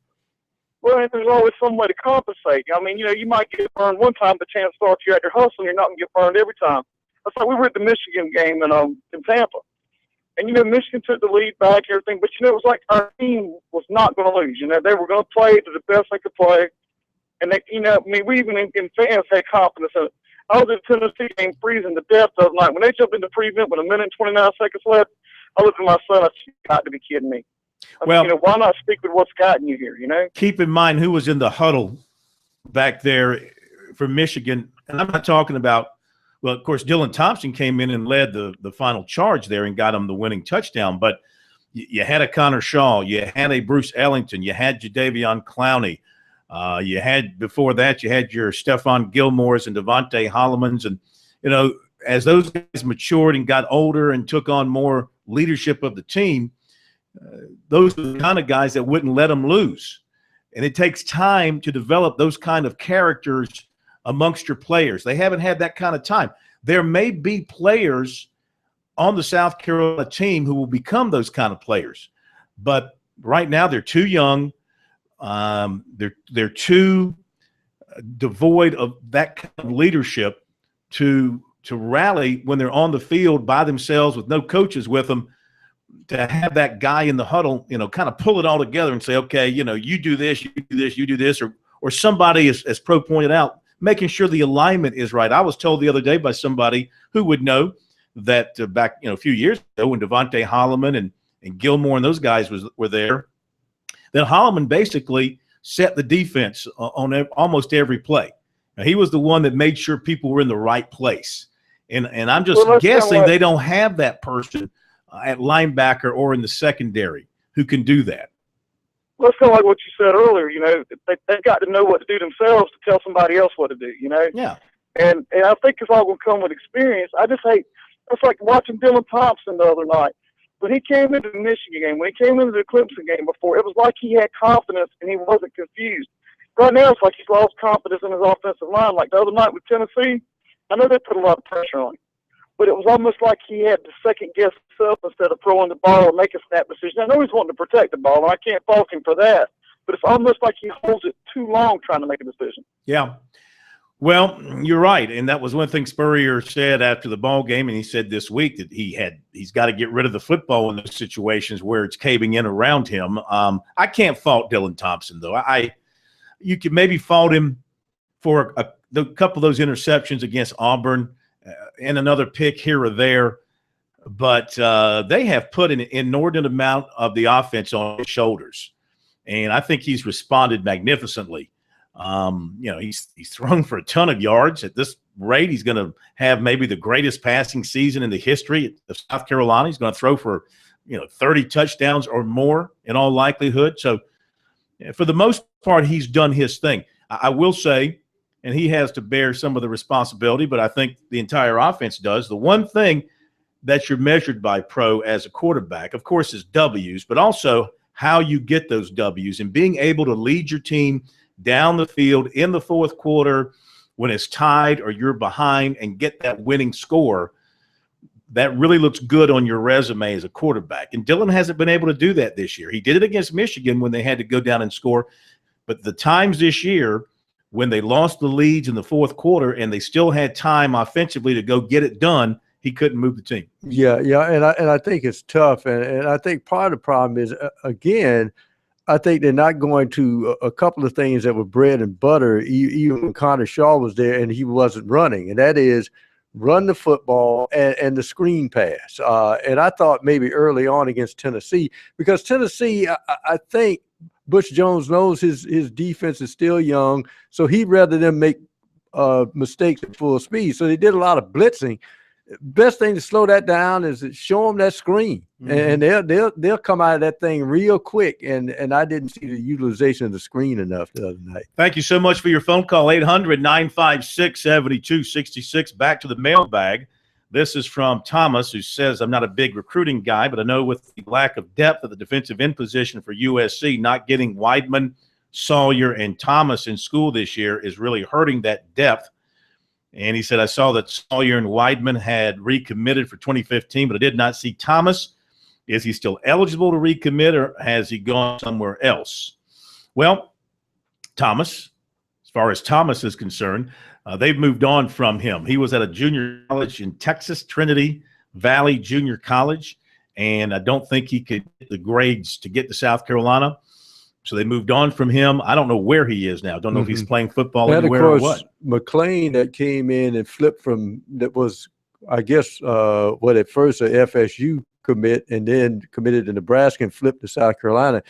Well, and there's always some way to compensate. I mean, you might get burned one time, but chance starts you at your hustle, you're not going to get burned every time. That's like we were at the Michigan game in Tampa. And, Michigan took the lead back and everything, but, it was like our team was not going to lose. They were going to play to the best they could play. And, we even in fans had confidence in it. I was at Tennessee game freezing to death the other night. When they jumped into prevent with 1 minute and 29 seconds left, I looked at my son. I said, "You got to be kidding me." Well, why not stick with what's gotten you here, Keep in mind who was in the huddle back there for Michigan. And I'm not talking about, well, of course, Dylan Thompson came in and led the final charge there and got him the winning touchdown. But you had a Connor Shaw. You had a Bruce Ellington. You had Jadeveon Clowney. You had, before that, you had your Stephon Gilmores and Devontae Hollemans. And, as those guys matured and got older and took on more leadership of the team, those are the kind of guys that wouldn't let them lose. And it takes time to develop those kind of characters amongst your players. They haven't had that kind of time. There may be players on the South Carolina team who will become those kind of players. But right now they're too young. They're too devoid of that kind of leadership to rally when they're on the field by themselves with no coaches with them, to have that guy in the huddle, kind of pull it all together and say, okay, you do this, you do this, you do this, or somebody, as Pro pointed out, making sure the alignment is right. I was told the other day by somebody who would know that back, a few years ago when Devontae Holleman and Gilmore and those guys were there, that Holleman basically set the defense on almost every play. Now, he was the one that made sure people were in the right place. And I'm just guessing they don't have that person at linebacker or in the secondary who can do that. Well, it's kind of like what you said earlier. They've got to know what to do themselves to tell somebody else what to do. Yeah. And I think it's all going to come with experience. I just hate. It's like watching Dylan Thompson the other night. When he came into the Michigan game, when he came into the Clemson game before, it was like he had confidence and he wasn't confused. Right now, it's like he's lost confidence in his offensive line. Like the other night with Tennessee, I know they put a lot of pressure on him, but it was almost like he had to second-guess himself instead of throwing the ball or making a snap decision. I know he's wanting to protect the ball, and I can't fault him for that, but it's almost like he holds it too long trying to make a decision. Yeah. Well, you're right, and that was one thing Spurrier said after the ball game, and he said this week that he's got to get rid of the football in those situations where it's caving in around him. I can't fault Dylan Thompson, though. You could maybe fault him for a couple of those interceptions against Auburn and another pick here or there, but they have put an inordinate amount of the offense on his shoulders, and I think he's responded magnificently. He's thrown for a ton of yards. At this rate, he's going to have maybe the greatest passing season in the history of South Carolina. He's going to throw for 30 touchdowns or more in all likelihood. So For the most part, he's done his thing. I will say, and he has to bear some of the responsibility, but I think the entire offense does. The one thing that you're measured by, Pro, as a quarterback, of course, is W's, but also how you get those W's and being able to lead your team down the field in the fourth quarter when it's tied or you're behind and get that winning score. That really looks good on your resume as a quarterback. And Dylan hasn't been able to do that this year. He did it against Michigan when they had to go down and score. But the times this year when they lost the leads in the fourth quarter and they still had time offensively to go get it done, he couldn't move the team. Yeah, and I think it's tough. And I think part of the problem is, again, I think they're not going to a couple of things that were bread and butter, even when Connor Shaw was there and he wasn't running. And that is run the football and the screen pass. And I thought maybe early on against Tennessee, because Tennessee, I think Butch Jones knows his defense is still young, so he'd rather them make mistakes at full speed. So they did a lot of blitzing. Best thing to slow that down is to show them that screen, and they'll come out of that thing real quick. And I didn't see the utilization of the screen enough the other night. Thank you so much for your phone call, 800-956-7266. Back to the mailbag. This is from Thomas, who says, I'm not a big recruiting guy, but I know with the lack of depth at the defensive end position for USC, not getting Weidman, Sawyer, and Thomas in school this year is really hurting that depth. And he said, I saw that Sawyer and Weidman had recommitted for 2015, but I did not see Thomas. Is he still eligible to recommit, or has he gone somewhere else? Well, Thomas, as far as Thomas is concerned, they've moved on from him. He was at a junior college in Texas, Trinity Valley Junior College, and I don't think he could get the grades to get to South Carolina. So they moved on from him. I don't know where he is now. Don't know if he's playing football anywhere or what. McLean that came in and flipped from that was, I guess, at first a FSU commit and then committed to Nebraska and flipped to South Carolina.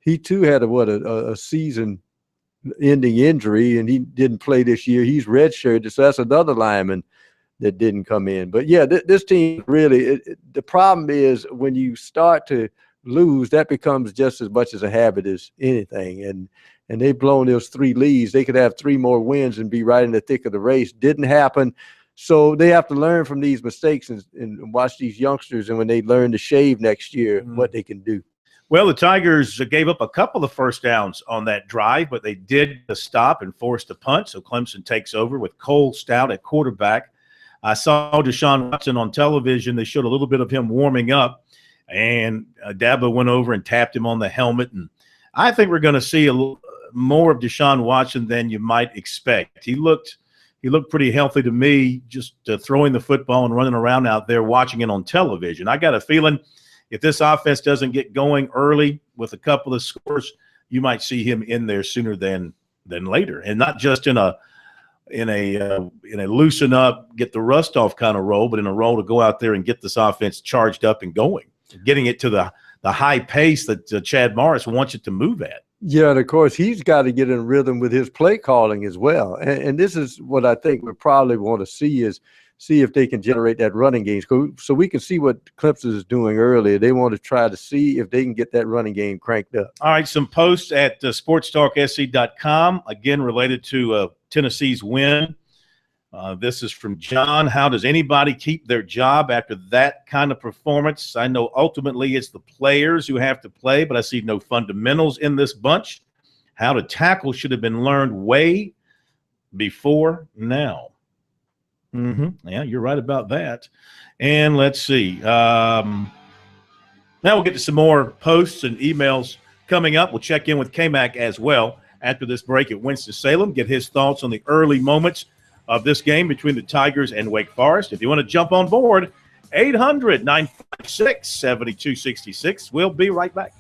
He too had a season-ending injury, and he didn't play this year. He's redshirted, so that's another lineman that didn't come in. But yeah, this team really. The problem is when you start to lose, that becomes just as much as a habit as anything. And they've blown those 3 leads. They could have 3 more wins and be right in the thick of the race. Didn't happen. So they have to learn from these mistakes and watch these youngsters. And when they learn to shave next year, what they can do. Well, the Tigers gave up a couple of first downs on that drive, but they did stop and forced a punt. So Clemson takes over with Cole Stout at quarterback. I saw Deshaun Watson on television. They showed a little bit of him warming up. And Dabo went over and tapped him on the helmet. And I think we're going to see a little more of Deshaun Watson than you might expect. He looked pretty healthy to me, just throwing the football and running around out there, watching it on television. I got a feeling if this offense doesn't get going early with a couple of scores, you might see him in there sooner than later, and not just in a loosen up, get the rust off kind of role, but in a role to go out there and get this offense charged up and going, getting it to the high pace that Chad Morris wants it to move at. Yeah, and of course, he's got to get in rhythm with his play calling as well. And this is what I think we probably want to see if they can generate that running game. So we can see what Clemson is doing earlier. They want to try to see if they can get that running game cranked up. All right, some posts at sportstalksc.com, again, related to Tennessee's win. This is from John. How does anybody keep their job after that kind of performance? I know ultimately it's the players who have to play, but I see no fundamentals in this bunch. How to tackle should have been learned way before now. Yeah, you're right about that. And let's see. Now we'll get to some more posts and emails coming up. We'll check in with K-Mac as well after this break at Winston-Salem, get his thoughts on the early moments of this game between the Tigers and Wake Forest. If you want to jump on board, 800-956-7266. We'll be right back.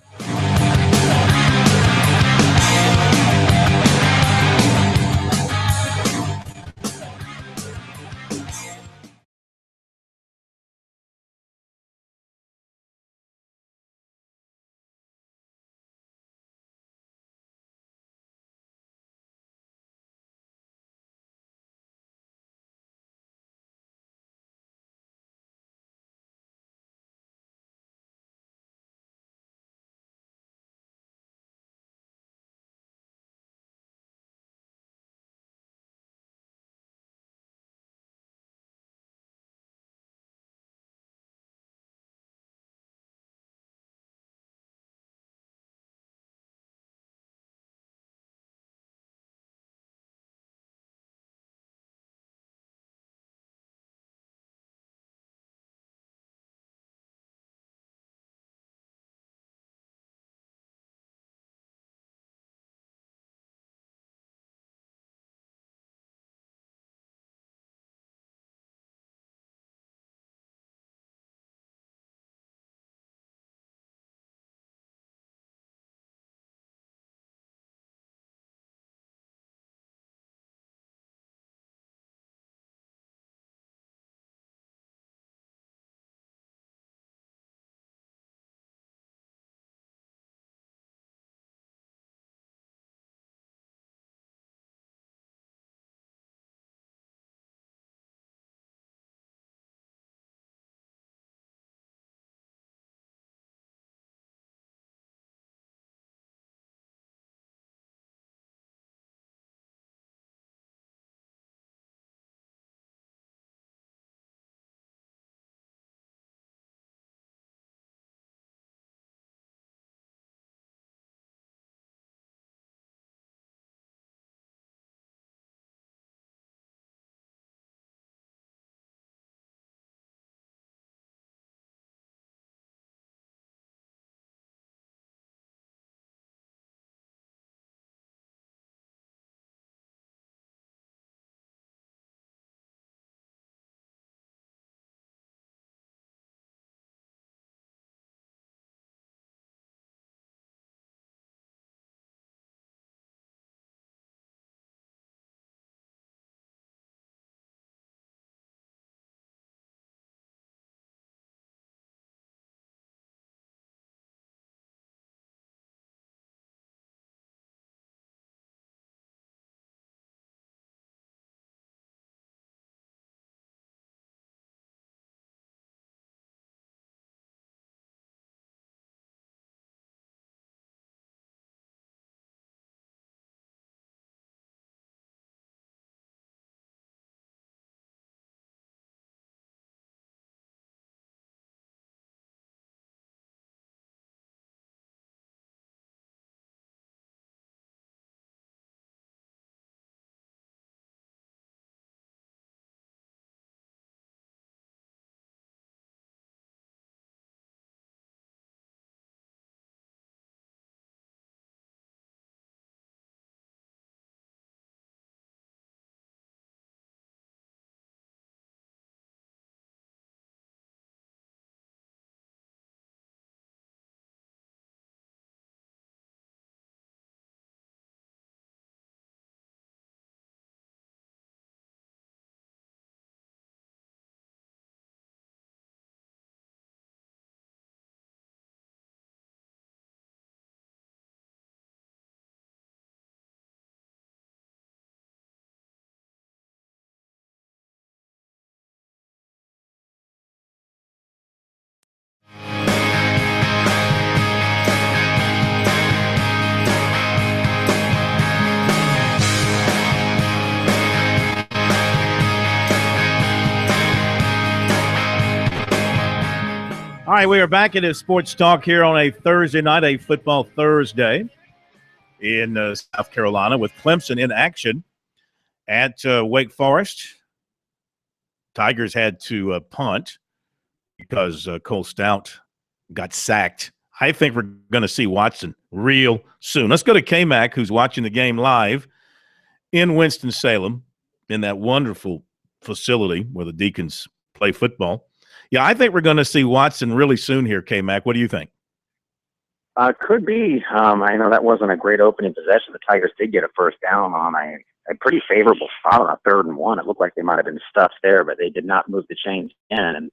right, we are back at Sports Talk here on a Thursday night, a football Thursday in South Carolina with Clemson in action at Wake Forest. Tigers had to punt because Cole Stout got sacked. I think we're going to see Watson real soon. Let's go to K-Mac, who's watching the game live in Winston-Salem in that wonderful facility where the Deacons play football. Yeah, I think we're going to see Watson really soon here, K-Mac. What do you think? Could be. I know that wasn't a great opening possession. The Tigers did get a first down on a pretty favorable spot on a 3rd and 1. It looked like they might have been stuffed there, but they did not move the chains in. And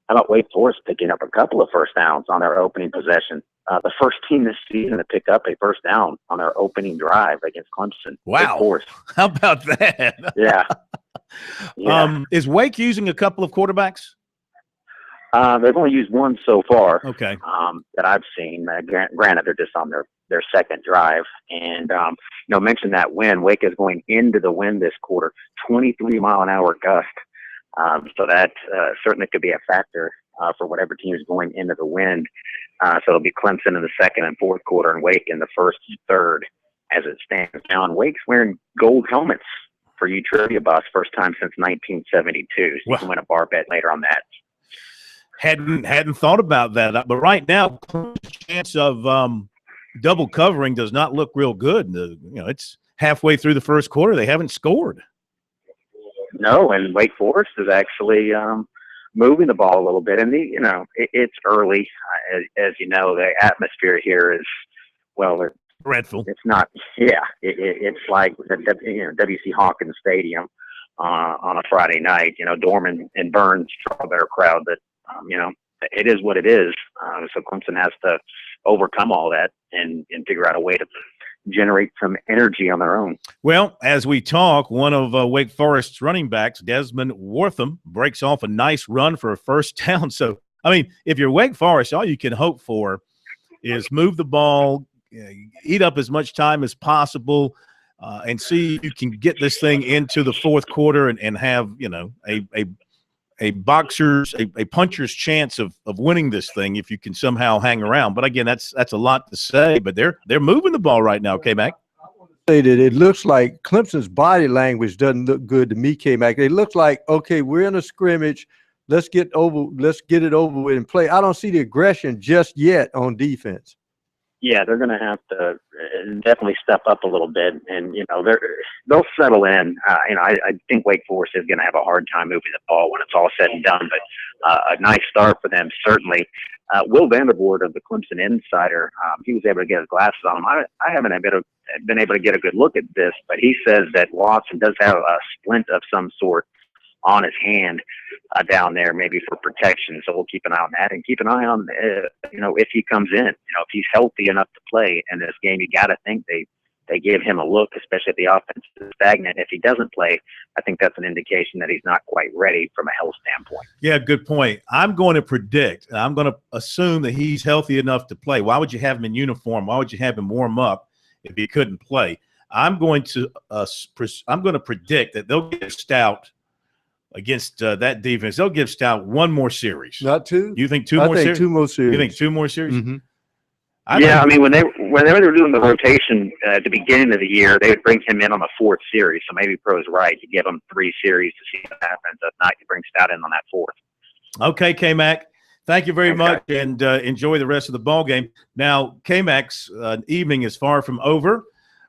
how about Wake Forest picking up a couple of first downs on their opening possession? The first team this season to pick up a first down on their opening drive against Clemson. Wow. Wake Forest. How about that? Yeah. Is Wake using a couple of quarterbacks? They've only used one so far. Okay. That I've seen. Granted, they're just on their second drive. And, mention that wind. Wake is going into the wind this quarter, 23-mile-an-hour gust. So that certainly could be a factor for whatever team is going into the wind. So it'll be Clemson in the second and fourth quarter and Wake in the first and third as it stands now. And Wake's wearing gold helmets for you trivia buffs, first time since 1972. So you can win a bar bet later on that. Hadn't thought about that, but right now, the chance of double covering does not look real good. It's halfway through the first quarter; they haven't scored. No, and Wake Forest is actually moving the ball a little bit, and it's early. As you know, the atmosphere here is dreadful. It's not. Yeah, it's like W.C. Hawkins Stadium on a Friday night. Dorman and Burns draw a better crowd, but it is what it is. So Clemson has to overcome all that and figure out a way to generate some energy on their own. Well, as we talk, one of Wake Forest's running backs, Desmond Wortham, breaks off a nice run for a first down. So, if you're Wake Forest, all you can hope for is move the ball, eat up as much time as possible, and see if you can get this thing into the fourth quarter and have, a puncher's chance of winning this thing if you can somehow hang around. But again, that's a lot to say, but they're moving the ball right now, K-Mac. Say that it looks like Clemson's body language doesn't look good to me, K-Mac. It looks like, okay, we're in a scrimmage. Let's get it over with and play. I don't see the aggression just yet on defense. Yeah, they're going to have to definitely step up a little bit, and they'll settle in. I think Wake Forest is going to have a hard time moving the ball when it's all said and done, but a nice start for them certainly. Will Vandervoort of the Clemson Insider, he was able to get his glasses on him. I haven't been able to get a good look at this, but he says that Watson does have a splint of some sort on his hand down there, maybe for protection. So we'll keep an eye on that and keep an eye on, if he comes in, if he's healthy enough to play in this game. You got to think they give him a look, especially if the offense is stagnant. If he doesn't play, I think that's an indication that he's not quite ready from a health standpoint. Yeah, good point. I'm going to assume that he's healthy enough to play. Why would you have him in uniform? Why would you have him warm up if he couldn't play? I'm going to predict that they'll give Stout against that defense. They'll give Stout one more series. Not two? You think two more series? 2 more series. You think 2 more series? Mm-hmm. When they were doing the rotation at the beginning of the year, they would bring him in on the 4th series. So maybe Pro's right. You give him 3 series to see what happens. If not, you bring Stout in on that 4th. Okay, K-Mac. Thank you very much, and enjoy the rest of the ball game. Now, K-Mac's evening is far from over.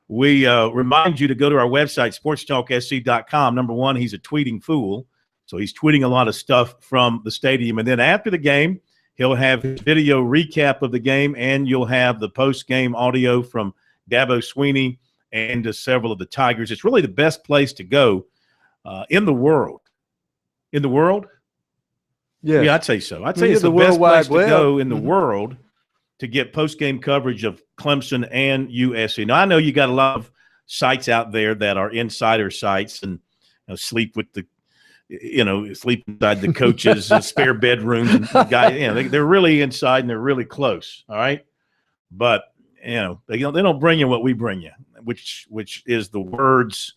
We remind you to go to our website, sportstalksc.com. Number one, he's a tweeting fool, so he's tweeting a lot of stuff from the stadium. And then after the game, he'll have his video recap of the game, and you'll have the post-game audio from Dabo Swinney and several of the Tigers. It's really the best place to go in the world. In the world? Yes. Yeah, I'd say so. I'd say it's the best place to go in the world to get post-game coverage of Clemson and USC. Now, I know you got a lot of sites out there that are insider sites and sleep with the sleep inside the coaches' spare bedrooms and guys. They're really inside and they're really close. All right, but they don't bring you what we bring you, which is the words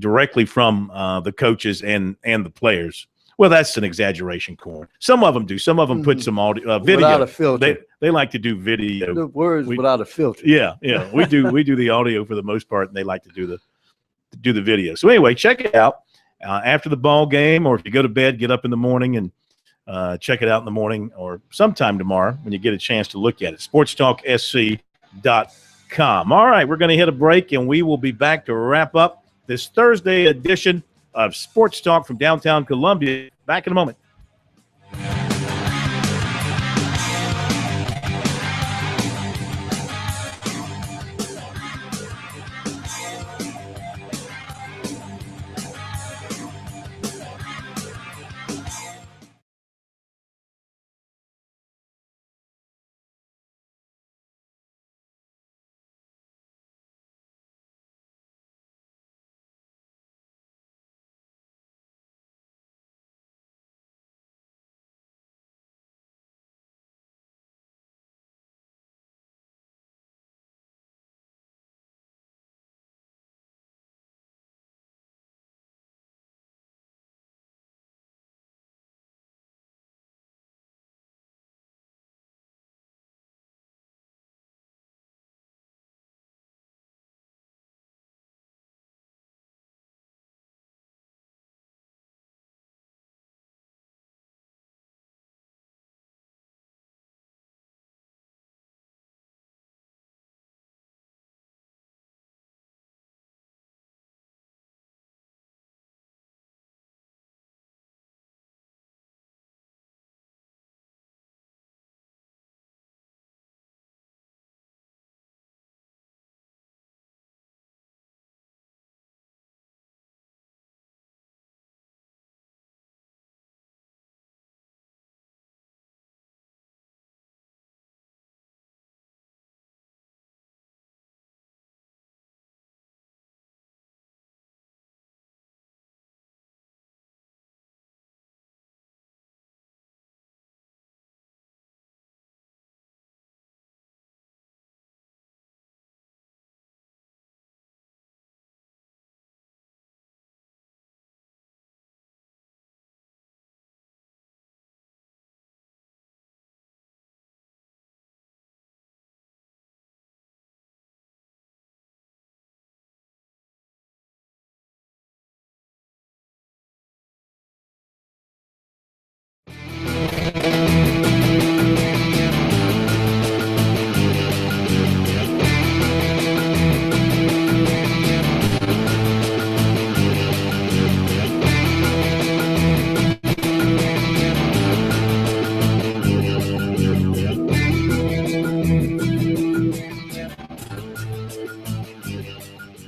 directly from the coaches and the players. Well, that's an exaggeration, Corn. Some of them do. Some of them put some audio, video. Without a filter. They like to do video. The words without a filter. Yeah. We do the audio for the most part, and they like to do the video. So anyway, check it out after the ball game, or if you go to bed, get up in the morning and check it out in the morning or sometime tomorrow when you get a chance to look at it. SportsTalkSC.com. All right, we're going to hit a break, and we will be back to wrap up this Thursday edition of Sports Talk from downtown Columbia. Back in a moment.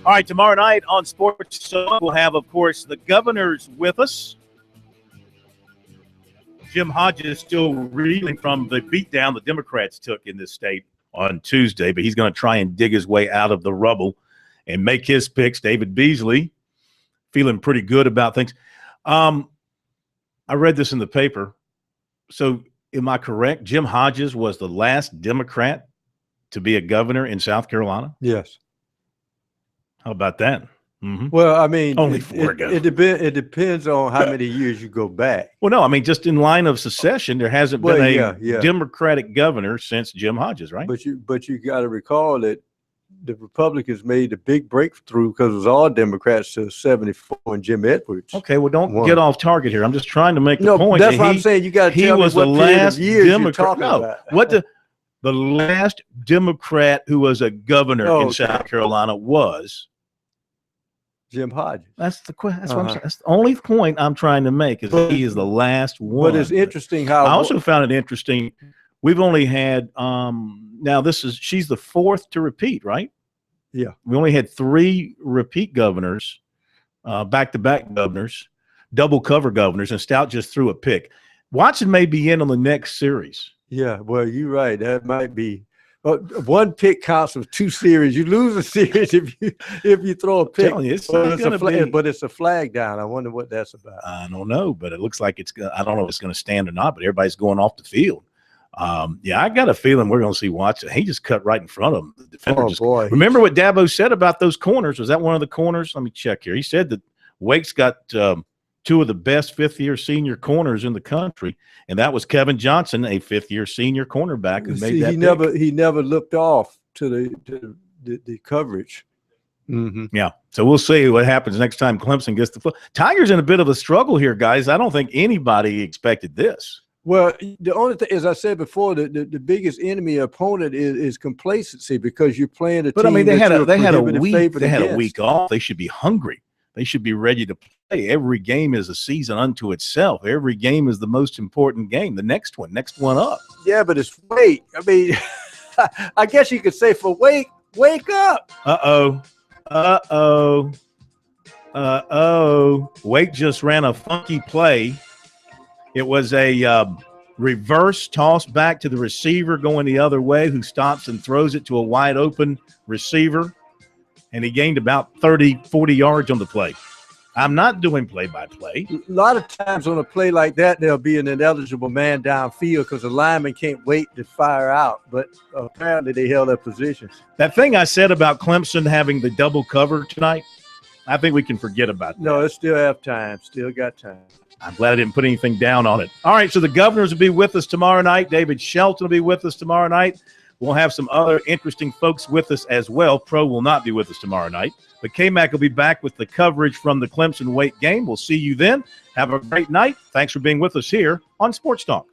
All right, tomorrow night on Sports Talk, we'll have, of course, the governors with us. Jim Hodges still reeling from the beatdown the Democrats took in this state on Tuesday, but he's going to try and dig his way out of the rubble and make his picks. David Beasley feeling pretty good about things. I read this in the paper. So am I correct? Jim Hodges was the last Democrat to be a governor in South Carolina? Yes. How about that? Mm-hmm. Well, I mean, only four ago. It depends on how many years you go back. Well, no, I mean, just in line of secession, there hasn't been a Democratic governor since Jim Hodges, right? But you got to recall that the Republicans made a big breakthrough because it was all Democrats to 74 and Jim Edwards. Okay, well, don't get off target here. I'm just trying to make the point. That's what I'm saying. You got to tell me what period of years you're talking about. What the last Democrat who was a governor in South Carolina was Jim Hodges. That's the question. That's what I'm saying. That's the only point I'm trying to make is he is the last one. But it's interesting how I also found it interesting. We've only had now she's the fourth to repeat, right? Yeah. We only had 3 repeat governors, back-to-back governors, double cover governors, and Stout just threw a pick. Watson may be in on the next series. Yeah, well, you're right. That might be. One pick counts for 2 series. You lose a series if you throw a pick. But it's a flag down. I wonder what that's about. I don't know, but it looks like I don't know if it's going to stand or not. But everybody's going off the field. I got a feeling we're going to see Watson. He just cut right in front of him. The defender boy! Remember what Dabo said about those corners? Was that one of the corners? Let me check here. He said that Wake's got 2 two of the best fifth-year senior corners in the country, and that was Kevin Johnson, a fifth-year senior cornerback who made that pick. He never looked off to the coverage. Mm-hmm. Yeah, so we'll see what happens next time Clemson gets the football. Tigers in a bit of a struggle here, guys. I don't think anybody expected this. Well, the only thing, as I said before, the biggest enemy opponent is complacency because you're playing a team. But I mean, they had a week. They had against. a week off. They should be hungry. They should be ready to play. Every game is a season unto itself. Every game is the most important game. The next one up. Yeah, but it's Wake. I mean, I guess you could say for Wake, wake up. Wake just ran a funky play. It was a reverse toss back to the receiver going the other way, who stops and throws it to a wide open receiver. And he gained about 30, 40 yards on the play. I'm not doing play-by-play. A lot of times on a play like that, there'll be an ineligible man downfield because the lineman can't wait to fire out. But apparently they held their positions. That thing I said about Clemson having the double cover tonight, I think we can forget about that. No, it's still have time. Still got time. I'm glad I didn't put anything down on it. All right, so the Governors will be with us tomorrow night. David Shelton will be with us tomorrow night. We'll have some other interesting folks with us as well. Pro will not be with us tomorrow night. But K-Mac will be back with the coverage from the Clemson Wake game. We'll see you then. Have a great night. Thanks for being with us here on Sports Talk.